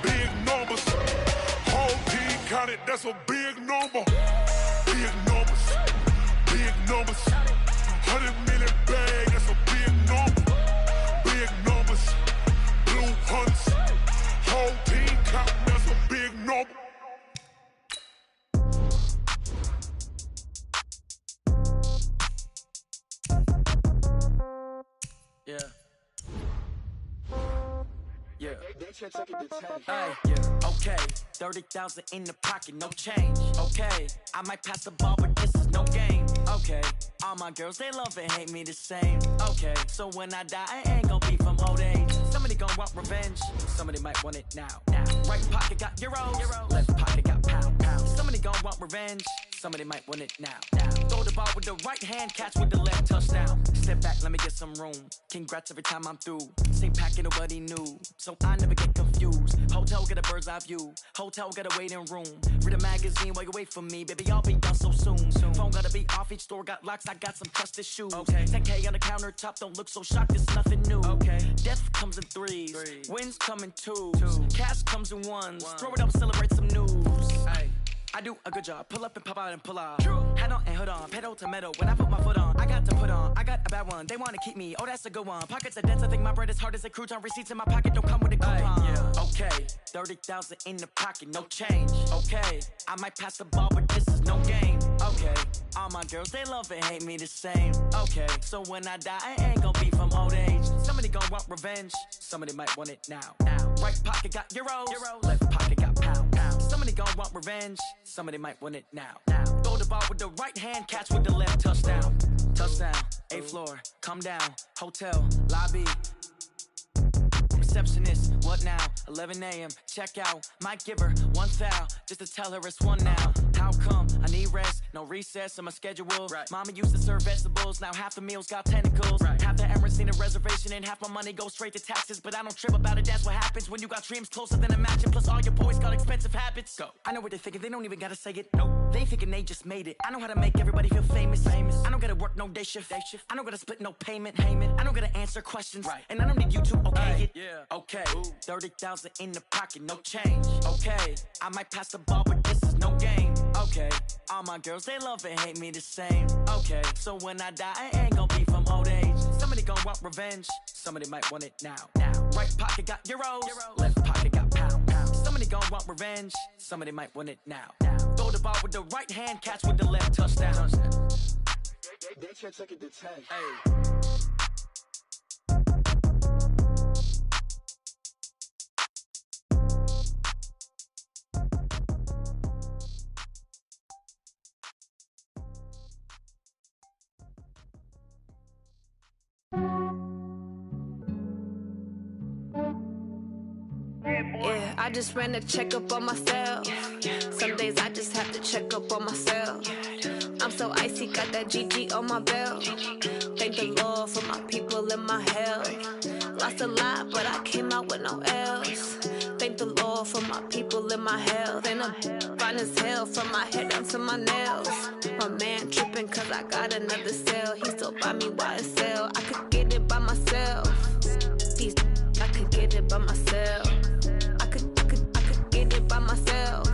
big numbers. Whole team counted, that's a big number. Big numbers, big numbers. 100 minute bag, that's a big number. Big numbers, blue hunts. Whole team counting, that's a big number. Yeah. Hey, yeah. Okay, 30,000 in the pocket, no change. Okay, I might pass the ball, but this is no game. Okay, all my girls, they love and hate me the same. Okay, so when I die, I ain't gon' be from old age. Somebody gon' want revenge, somebody might want it now. Right pocket got euros, left pocket got pound. Somebody gon' want revenge, somebody might want it now. Throw the ball with the right hand, catch with the left, touchdown. Step back, let me get some room. Congrats every time I'm through. Same packet, nobody knew, so I never get confused. Hotel got a bird's eye view, hotel got a waiting room. Read a magazine while you wait for me, baby, I'll be done so soon. Phone gotta be off, each store got locks, I got some trusted shoes. 10K on the countertop, don't look so shocked, it's nothing new. Death comes in threes, wins come in twos, cash comes in ones. Throw it up, celebrate some news. I do a good job, pull up and pop out and pull out. Head on and hood on, pedal to metal. When I put my foot on, I got to put on. I got a bad one, they wanna keep me, oh that's a good one. Pockets are dense, I think my bread is hard as a crouton. Receipts in my pocket don't come with a coupon. Okay, 30,000 in the pocket, no change. Okay, I might pass the ball, but this is no game. Okay, all my girls, they love and hate me the same. Okay, so when I die, I ain't gon' be from old age. Somebody gon' want revenge, somebody might want it now. Right pocket got euros, left pocket got pound. Somebody gon' want revenge, somebody might want it now. Throw the ball with the right hand, catch with the left, touchdown. Touchdown, 8th floor, come down, hotel, lobby. Receptionist, what now? 11 a.m., check out. Might give her one foul, just to tell her it's one now. How come? I need rest, no recess on my schedule. Mama used to serve vegetables, now half the meals got tentacles. Half the errands need a reservation and half my money goes straight to taxes. But I don't trip about it, that's what happens when you got dreams closer than a mansion. Plus all your boys got expensive habits. Go. I know what they're thinking, they don't even gotta say it. Nope. They thinking they just made it. I know how to make everybody feel famous. I don't gotta work no day shift. I don't gotta split no payment. I don't gotta answer questions. And I don't need you to okay it. Okay, 30,000 in the pocket, no change. Okay, I might pass the ball, but this is no game. Okay, all my girls, they love and hate me the same. Okay, so when I die, I ain't gon' be from old age. Somebody gon' want revenge, somebody might want it now. Right pocket got euros, left pocket got pound. Somebody gon' want revenge, somebody might want it now. Throw the ball with the right hand, catch with the left, touchdown. They can't take it to 10. I just ran a checkup on myself. Some days I just have to check up on myself. I'm so icy, got that GG on my belt. Thank the Lord for my people and my health. Lost a lot, but I came out with no L's. Thank the Lord for my people and my health. And I'm fine as hell from my head down to my nails. My man tripping cause I got another cell. He still buy me YSL. I could get it by myself. These I could get it by myself. I could get it by myself.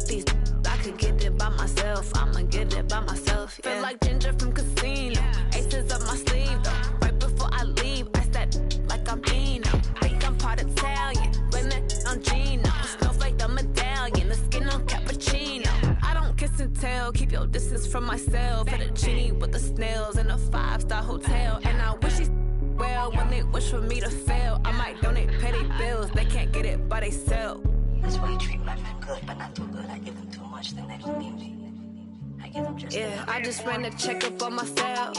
These I could get it by myself. I'ma get it by myself. Yeah. Feel like Ginger from Casino. Aces up my sleeve though. Right before I leave, I said like I'm Dino. Think I'm part Italian. Blame that on Gino. Smells like the medallion. The skin on cappuccino. I don't kiss and tell. Keep your distance from myself. At a genie with the snails in a 5-star hotel. And I wish he's well when they wish for me to fail. I might donate petty bills. They can't get it by they sell. That's why you treat my men good, but not too good. I give them too much, then they don't need me. I give them just enough. I just ran a checkup on myself.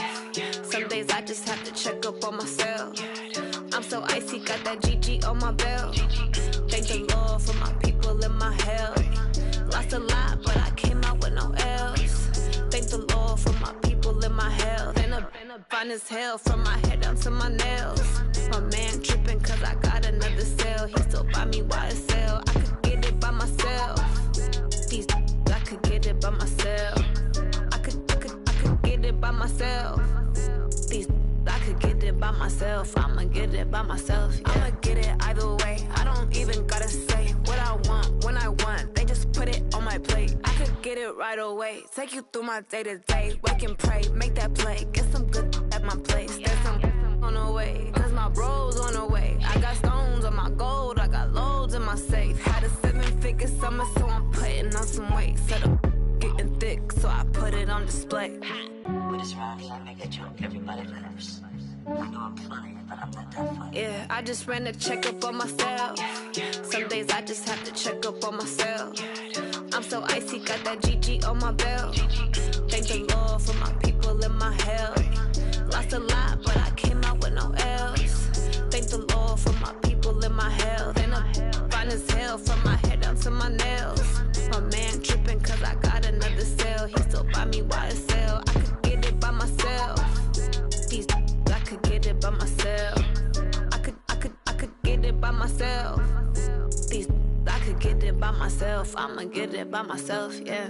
Some days I just have to check up on myself. I'm so icy, got that GG on my belt. Thank the Lord for my people and my health. Lost a lot, but I came out with no L's. Thank the Lord for my people and my health. And I'm fine as hell from my head down to my nails. My man tripping cause I got another cell. He still buy me YSL. I could get it by myself. These I could get it by myself. I could get it by myself. These I could get it by myself. I'ma get it by myself. Yeah. I'ma get it either way. I don't even gotta say what I want when I want. They just put it on my plate. I could get it right away. Take you through my day to day. Wake and pray, make that play. Get some good at my place. There's some on the way, cause my bro's on the way. I got stones on my gold. I got loads in my safe. Had a 7-figure summer, so I'm putting on some weight. Set up getting thick, so I put it on display. With this round here, I make a joke. Everybody laughs. I know I'm funny, but I'm not that funny. Yeah, I just ran a checkup on myself. Some days I just have to check up on myself. I'm so icy, got that GG on my belt. Thank the Lord for my people and my health. Lost a lot, but I came out with no L's. Thank the Lord for my people and my health. And I'm fine as hell from my head down to my nails. My man tripping cause I got another cell. He still buy me YSL. I could get it by myself. These I could get it by myself. I could get it by myself. These I could get it by myself. I'ma get it by myself, yeah.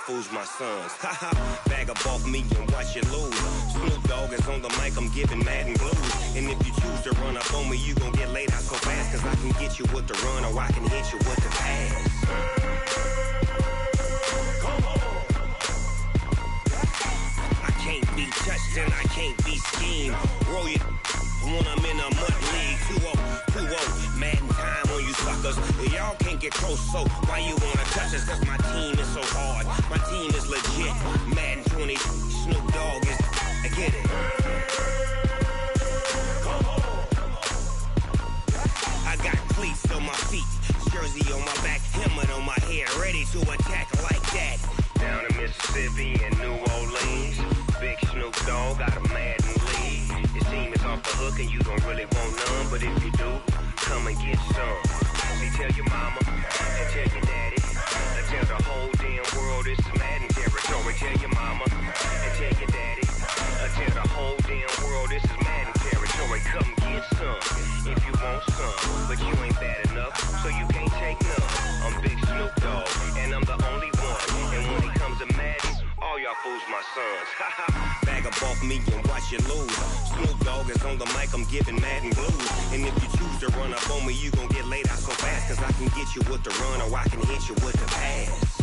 Fools my sons. Haha, bag up off me and watch you lose. Snoop Dogg is on the mic, I'm giving Madden blues. And if you choose to run up on me, you gon' get laid out so fast. Cause I can get you with the run or I can hit you with the pass. Come on. I can't be touched and I can't be schemed. Roll you when I'm in a mud league. 2-0, Madden time on you suckers. Y'all can't get close, so why you wanna touch us? Cause my team is so hard. My team is legit. Madden 20, Snoop Dogg is. I get it. Come on. I got cleats on my feet, jersey on my back, helmet on my head, ready to attack like that. Down in Mississippi and New Orleans, big Snoop Dogg got a Madden lead. Your team is off the hook and you don't really want none, but if you do, come and get some. pussy, tell your mama and tell your daddy. Tell the whole damn world this is Madden territory. Tell your mama and tell your daddy. Tell the whole damn world this is Madden territory. Come get some if you want some, but you ain't bad enough, so you can't take none. I'm Big Snoop Dogg, and I'm the only one. And when it comes to Madden, all y'all fools my sons. Bag up off me and watch you lose. Snoop Dogg is on the mic, I'm giving Madden blues. And if you choose to run up on me, you gon' get laid out so fast. Cause I can get you with the run or I can hit you with the pass.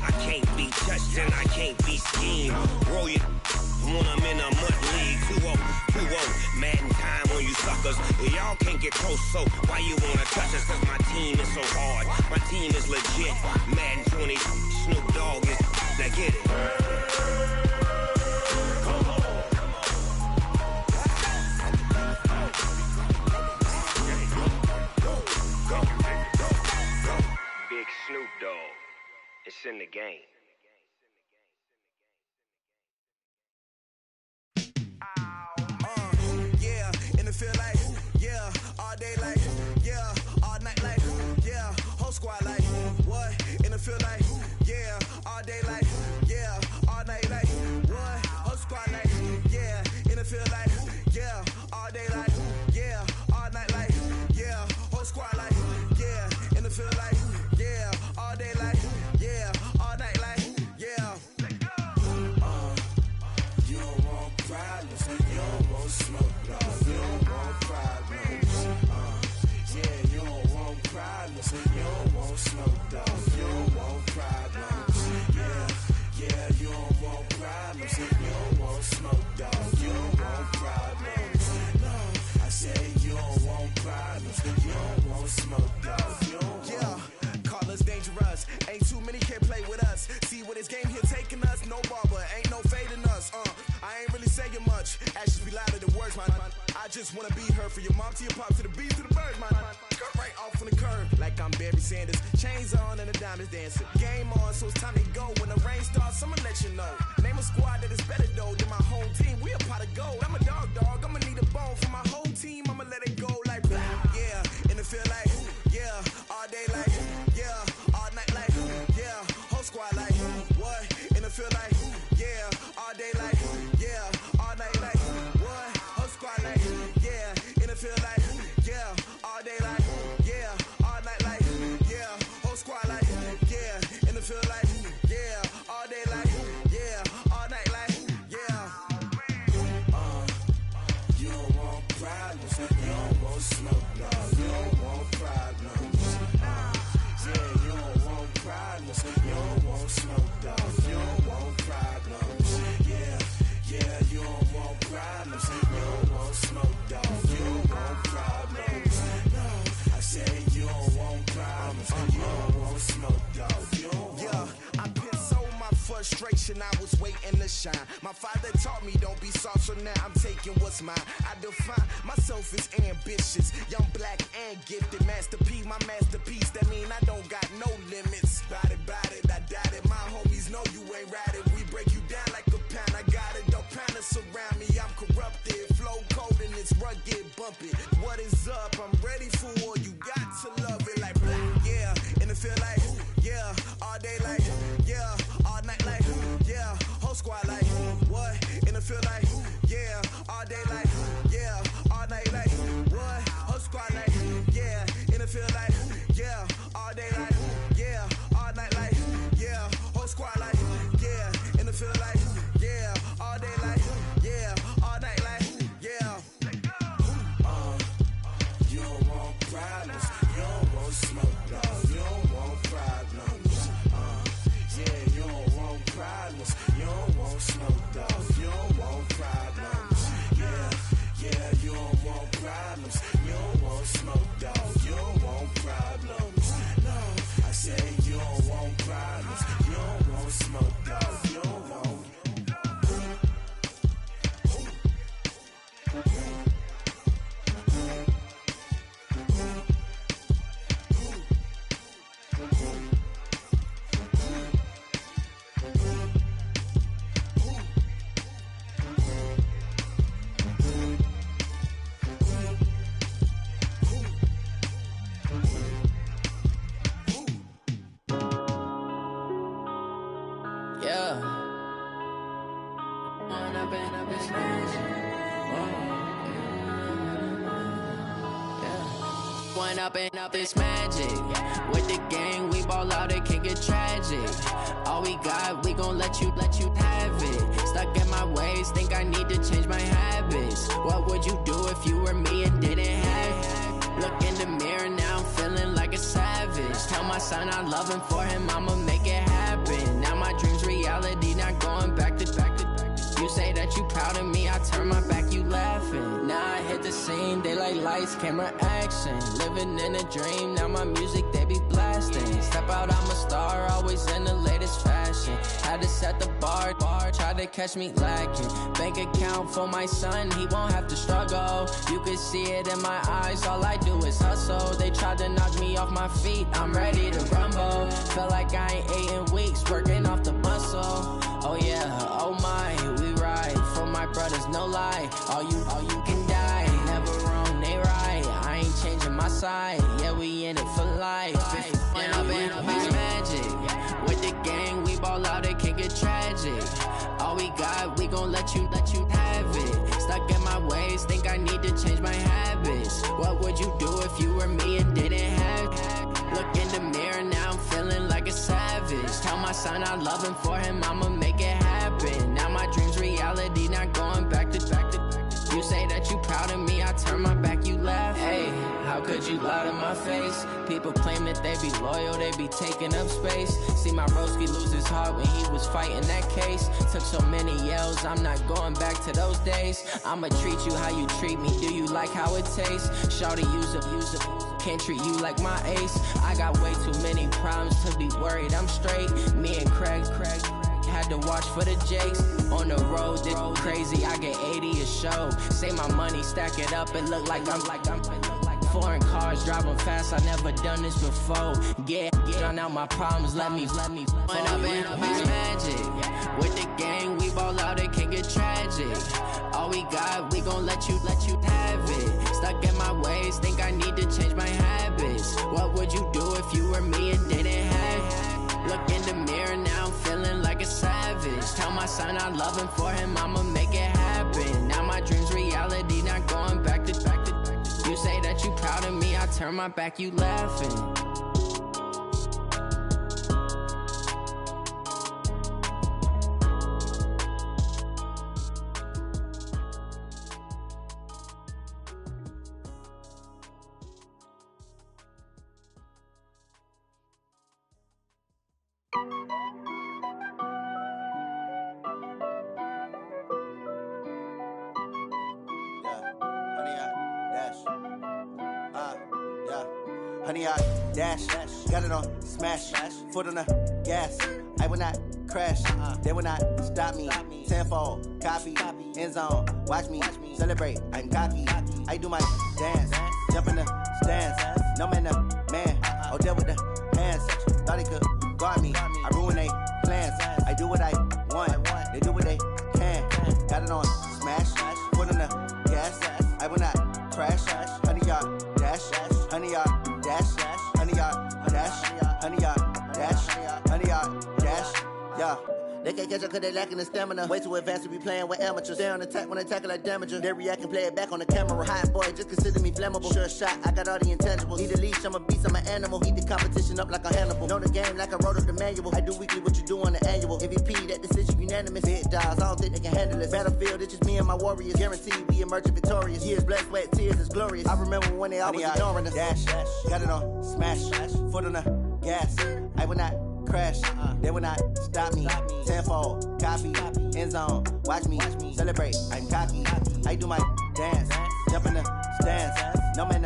I can't be touched and I can't be schemed. Roll you when I'm in a mud league. 2-0, Madden time on you suckers. Y'all can't get close, so why you wanna touch us? Cause my team is so hard, my team is legit. Madden 20, Snoop Dogg is, now get it. Big Snoop Dogg, it's in the game. Yeah, in the field like, yeah, all day like, yeah, all night like, yeah, whole squad like, what? In the field like, yeah, all day like, yeah, all night like, what? Whole squad like, yeah, in the field like, yeah, all day like, yeah, all night like, yeah, whole squad like, yeah, in the field like, yeah, all day like, yeah, all night like, yeah. You don't want problems, you don't want smoke, no, you don't want problems. Yeah, you don't want problems, you don't want smoke, dog, you don't want problems. Yeah, you don't want problems, you don't want smoke, dog, you don't want problems. No, I said you don't want problems, you don't want smoke, dog, you don't want. Yeah, call us dangerous, ain't too many can play with us. See where this game here taking us, no barber, ain't no fading us. I ain't really saying much, actions be louder than words, man. I just wanna be heard, for your mom to your pop, to the beat, to the birds, man. Cut right off on the curb, like I'm Barry Sanders. Chains on and the diamonds dancing. Game on, so it's time to go. When the rain starts, I'ma let you know. Name a squad that is better though than my home team. We a pot of gold. I'm a dog, I'ma need a bone for my whole team. I'ma let it go like blah. Yeah, in the field like, yeah, all day like, yeah, all night like, yeah, whole squad like, what? In the field like, yeah, all day like, yeah, all night like, what? Whole squad like, yeah, in the field like, yeah, all day like, yeah, all night like, yeah, whole squad like, yeah, in the field like, yeah, all day like, yeah, all night like, yeah. You don't want problems, you don't want smoke, no, you don't want problems. Yeah, you don't want problems, you don't want smoke, dog, you don't want problems. Yeah, you don't want problems, you don't want smoke, dog, you don't want problems. No, I said you don't want problems, you don't want smoke, dog, you don't want. Yeah, I put so my frustration, I was waiting to shine. My father taught me don't be soft, so now I'm taking what's mine. I define myself as ambitious, young, black, and gifted. Master P, my masterpiece, that mean I don't got no limits. Bout it, I doubt it. My homies know you ain't ride it. We break you down like a pound. I got it, don't pound us around me. I'm corrupted, flow cold and it's rugged, bump it. What is up? I'm ready for war. You got to love it like blah. Yeah, in the field like, yeah, all day like, yeah, all night like, yeah, whole squad like, what? In the field like, yeah, all day like, yeah, all night like, what? Whole squad like, yeah, in the field like, yeah, all day like, yeah, all night like, yeah, whole squad like, yeah, in the field like, yeah, all day like, yeah, all night like, yeah. You don't want problems, you don't want smoke, dog, you don't want problems. Yeah, you don't want problems, you don't want smoke, dog, you don't want problems. Yeah, you don't want problems, you don't want smoke, dog, you don't want problems. No, I say you don't want problems, you don't want smoke, dog, you don't want. this magic. One up and up this magic. With the gang, we ball out, it can get tragic. All we got, we gon' let you have it. Stuck in my ways, think I need to change my habits. What would you do if you were me and didn't have it? Look in the mirror, now I'm feeling like a savage. Tell my son I love him, for him I'ma make it happen. Now my dream's reality, not going back to. You say that you proud of me, I turn my back, you laughing. Now I hit the scene, they like lights, camera, action. Living in a dream, now my music, they be blasting. Step out, I'm a star, always in the latest fashion. Had to set the bar, try to catch me lacking. Bank account for my son, he won't have to struggle. You can see it in my eyes, all I do is hustle. They tried to knock me off my feet, I'm ready to rumble. Felt like I ain't ate in weeks, working off the muscle. Oh yeah, oh my, we ride for my brothers, no lie. All you can die, never wrong, they right. I ain't changing my side, yeah, we in it for life. And up is magic. With the gang, we ball out, it can get tragic. All we got, we gon' let you have it. Stuck in my ways, think I need to change my habits. What would you do if you were me and didn't have it? Look in the mirror, now I'm feeling like a savage. Tell my son I love him, for him I'ma make it happen. Now my dream's reality, not going back to. You say that you proud of me, I turn my back, you laugh. Hey, how could you lie to my face? People claim that they be loyal, they be taking up space. See my broski lose his heart when he was fighting that case. Took so many yells, I'm not going back to those days. I'ma treat you how you treat me, do you like how it tastes? Shawty, use it. Can't treat you like my ace. I got way too many problems to be worried, I'm straight. Me and Craig had to watch for the Jakes. On the road, this crazy, I get 80 a show. Say my money, stack it up, it look like I'm foreign cars, driving fast, I never done this before. Get drown out my problems, let me One up and up is magic. With the gang, we ball out, it can get tragic. All we got, we gon' let you have it. Stuck in my ways, think I need to change my habits. What would you do if you were me and didn't have it? Look in the mirror, now I'm feeling like a savage. Tell my son I love him, for him I'ma make it happen. Now my dream's reality, not going back to. You say that you proud of me, I turn my back, you laughing. Honey, I dash, got it on smash, foot on the gas. I will not crash, they will not stop me. Tenfold, copy, end zone, watch me celebrate. I'm cocky, I do my dance, jump in the stands. No man, oh, deal with the hands. Thought he could guard me, I ruin they plans. I do what I want, they do what they can. Got it on smash, foot on the gas. I will not crash, honey, y'all dash, honey, y'all dash, honey, y'all dash, honey, y'all dash, honey, y'all dash, yeah. They can't catch up cause they lacking the stamina. Way too advanced to be playing with amateurs. Stay on attack when they tackle like damager. They react and play it back on the camera. Hot boy, just consider me flammable. Sure shot, I got all the intangibles. Need a leash, I'm a beast, I'm an animal. Heat the competition up like a Hannibal. Know the game like I wrote up the manual. I do weekly what you do on the annual. MVP, that decision unanimous. Big dogs, I don't think they can handle it. Battlefield, it's just me and my warriors. Guaranteed we emerging victorious. Years, blood, sweat, tears, is glorious. I remember when they always ignoring us. Dash, got it on smash, foot on the gas. I will not crash, they will not stop me. Tenfold, copy, end zone, watch me celebrate. I'm cocky, I do my dance, jump in the stands. No man,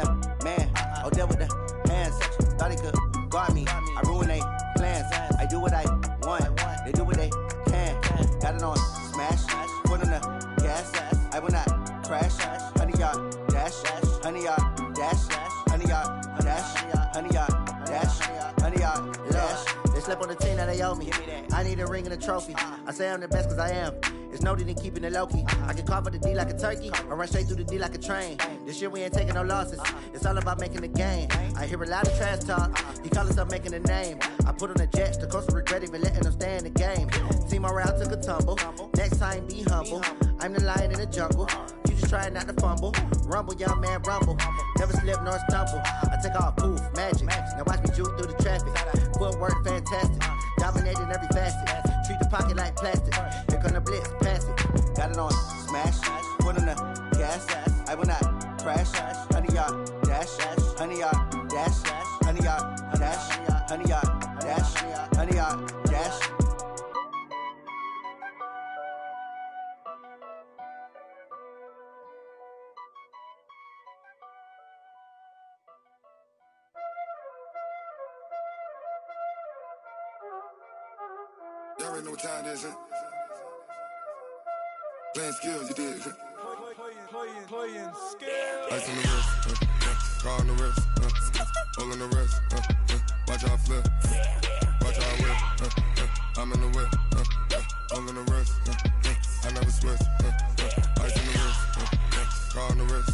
oh, deal with the hands. Thought he could guard me, I ruin they plans. I do what I want, they do what they can. Got it on smash, foot on the gas. I will not crash, honey, y'all dash, honey, y'all dash, honey, y'all dash, honey, y'all dash, honey, y'all dash. They slept on the team that they owe me. I need a ring and a trophy. I say I'm the best cause I am. It's noted in keeping it low-key. I can carve up the D like a turkey, or run straight through the D like a train. This year we ain't taking no losses. It's all about making the game. I hear a lot of trash talk. He call himself making a name. I put on the Jets, the coast regret even letting them stay in the game. Team morale took a tumble. Next time be humble. I'm the lion in the jungle. You just trying not to fumble. Rumble, young man, rumble. Never slip nor stumble. I take off, poof, magic. Now watch me juke through the traffic. Footwork fantastic. Dominating every facet. Treat the pocket like plastic. Here come the blitz, pass it. Got it on smash. Put on the gas. I will not crash. 100-yard dash. 100-yard dash. 100-yard dash. 100-yard dash. 100-yard dash. Y'all already know what time it is, huh? Playing skills, you did. Playing skills. Ice on the wrist, car on the wrist, hole in the wrist, watch how I flip, watch how I whip, I'm in the whip, hole in the wrist, I never switch, ice on the wrist, car on the wrist,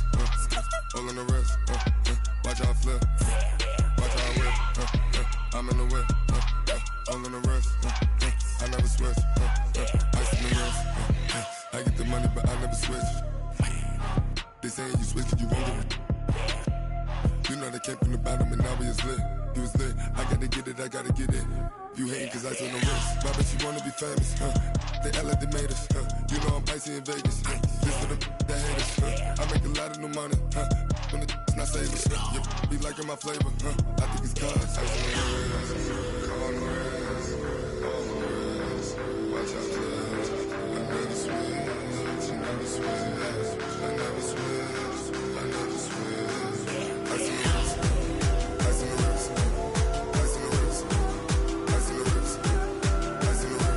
hole in the wrist, watch how I flip, watch how I whip, I'm in the whip, hole in the wrist, I never switch, ice in the wrist, I get the money but I never switch. They saying you switch 'cause you won't get it. You know they came from the bottom and now we is lit. You was lit, I gotta get it, I gotta get it. You hating 'cause ice on the wrist. Why bet you wanna be famous, They act like they made us, You know I'm icy in Vegas, This for the that hate us, I make a lot of new money, When the not saving, Be liking my flavor, I think it's cause ice on the wrist, on the wrist, on the wrist. Watch out, cuz I never switch, I never switch. I never switch, I never switch. Ice in the wrist, ice in the wrist, ice in the wrist, ice in the wrist, ice in the wrist,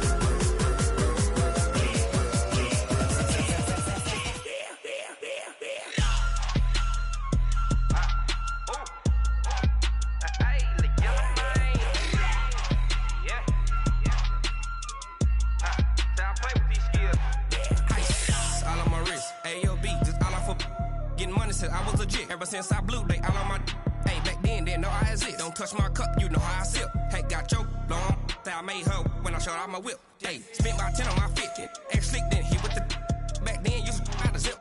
I was legit ever since I blew they all on my. Hey, back then didn't know I exist. Don't touch my cup, you know how I sip. Hey, got your long. That I made her when I showed out my whip. Hey, spent about 10 on my 50. X slick then hit with the. Back then used to out the zip.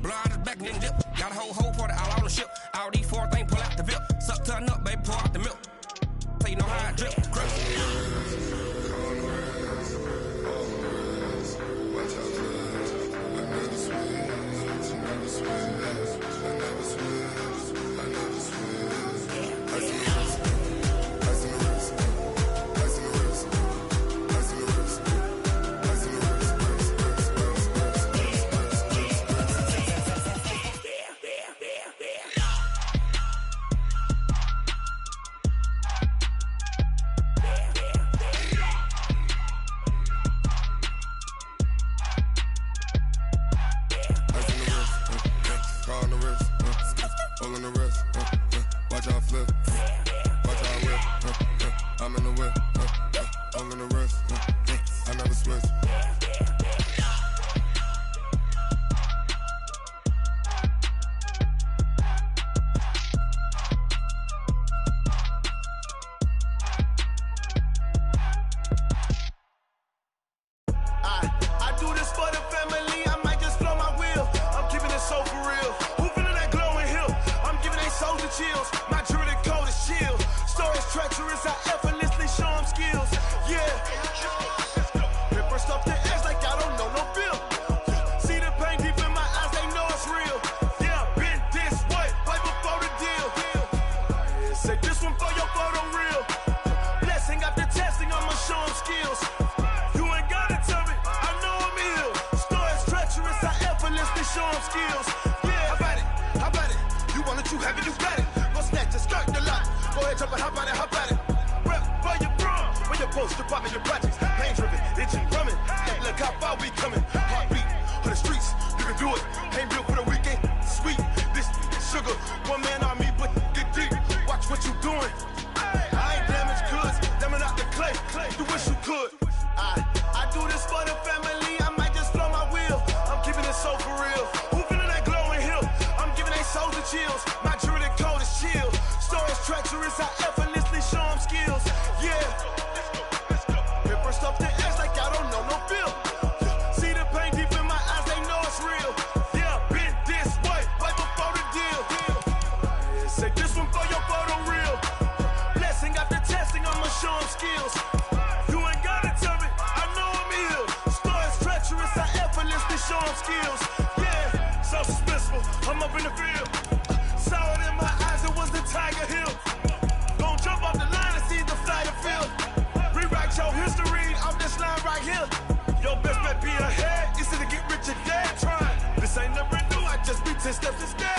Blow out his back then dip. Got a whole party all on the ship. All these four things pull out the VIP. Suck turn up, baby, pour out the milk. So you know how I drip. Crush. Watch out, cuz I never switch, I never switch. I never switch, I never switch. Ice in the wrist, ice in the wrist, ice in the wrist, ice in the wrist, ice in the wrist, car on the wrist, hole in the wrist, watch how I flip, watch how I whip, I'm in the whip, hole in the wrist, I never switch. I do this for the family, I might just blow my wheel. I'm keeping it so for real. Who feeling that glowing hill? I'm giving they souls the chills. My jewelry coat is chill. Stories treacherous, I effortlessly show them skills. Yeah. Ripper stuff the edge like I don't know no feel. See the pain deep in my eyes, they know it's real. Yeah, been this way, way before the deal. Say this one for your photo real. Blessing after testing, I'ma show them skills. You ain't gotta tell me, I know I'm ill. Stories treacherous, I effortlessly show them skills. Yeah, how about it? How about it? You want it, you have it, you got it. Go snatch it, skirt the lot. Go ahead, jump it, how about it? How about it? Rep for your brum, for your post, department, your projects. Pain driven, itching, drumming. Look how far we coming. Heartbeat for the streets, you can do it. Ain't built for the weekend, sweet. This sugar, one man army, but get deep. Watch what you doing. I ain't damaged goods, damn it out the clay. You wish you could. I do this for the family, I might just flow treacherous, I effortlessly show them skills. Yeah. Hit first off the edge like I don't know no feel. See the pain deep in my eyes, they know it's real. Yeah, been this way, way before the deal. Say this one for your photo reel. Blessing after testing, I'ma show them skills. You ain't gotta tell me, I know I'm ill. Story's treacherous, I effortlessly show them skills. Yeah, so suspenseful, I'm up in the field. Saw it in my eyes, it was the Tiger Hill. Gon' jump off the line and see the flight of field. Rewrite your history off this line right here. Your best bet be ahead, easy to get rich or dead trying. This ain't never new, I just be 10 steps instead.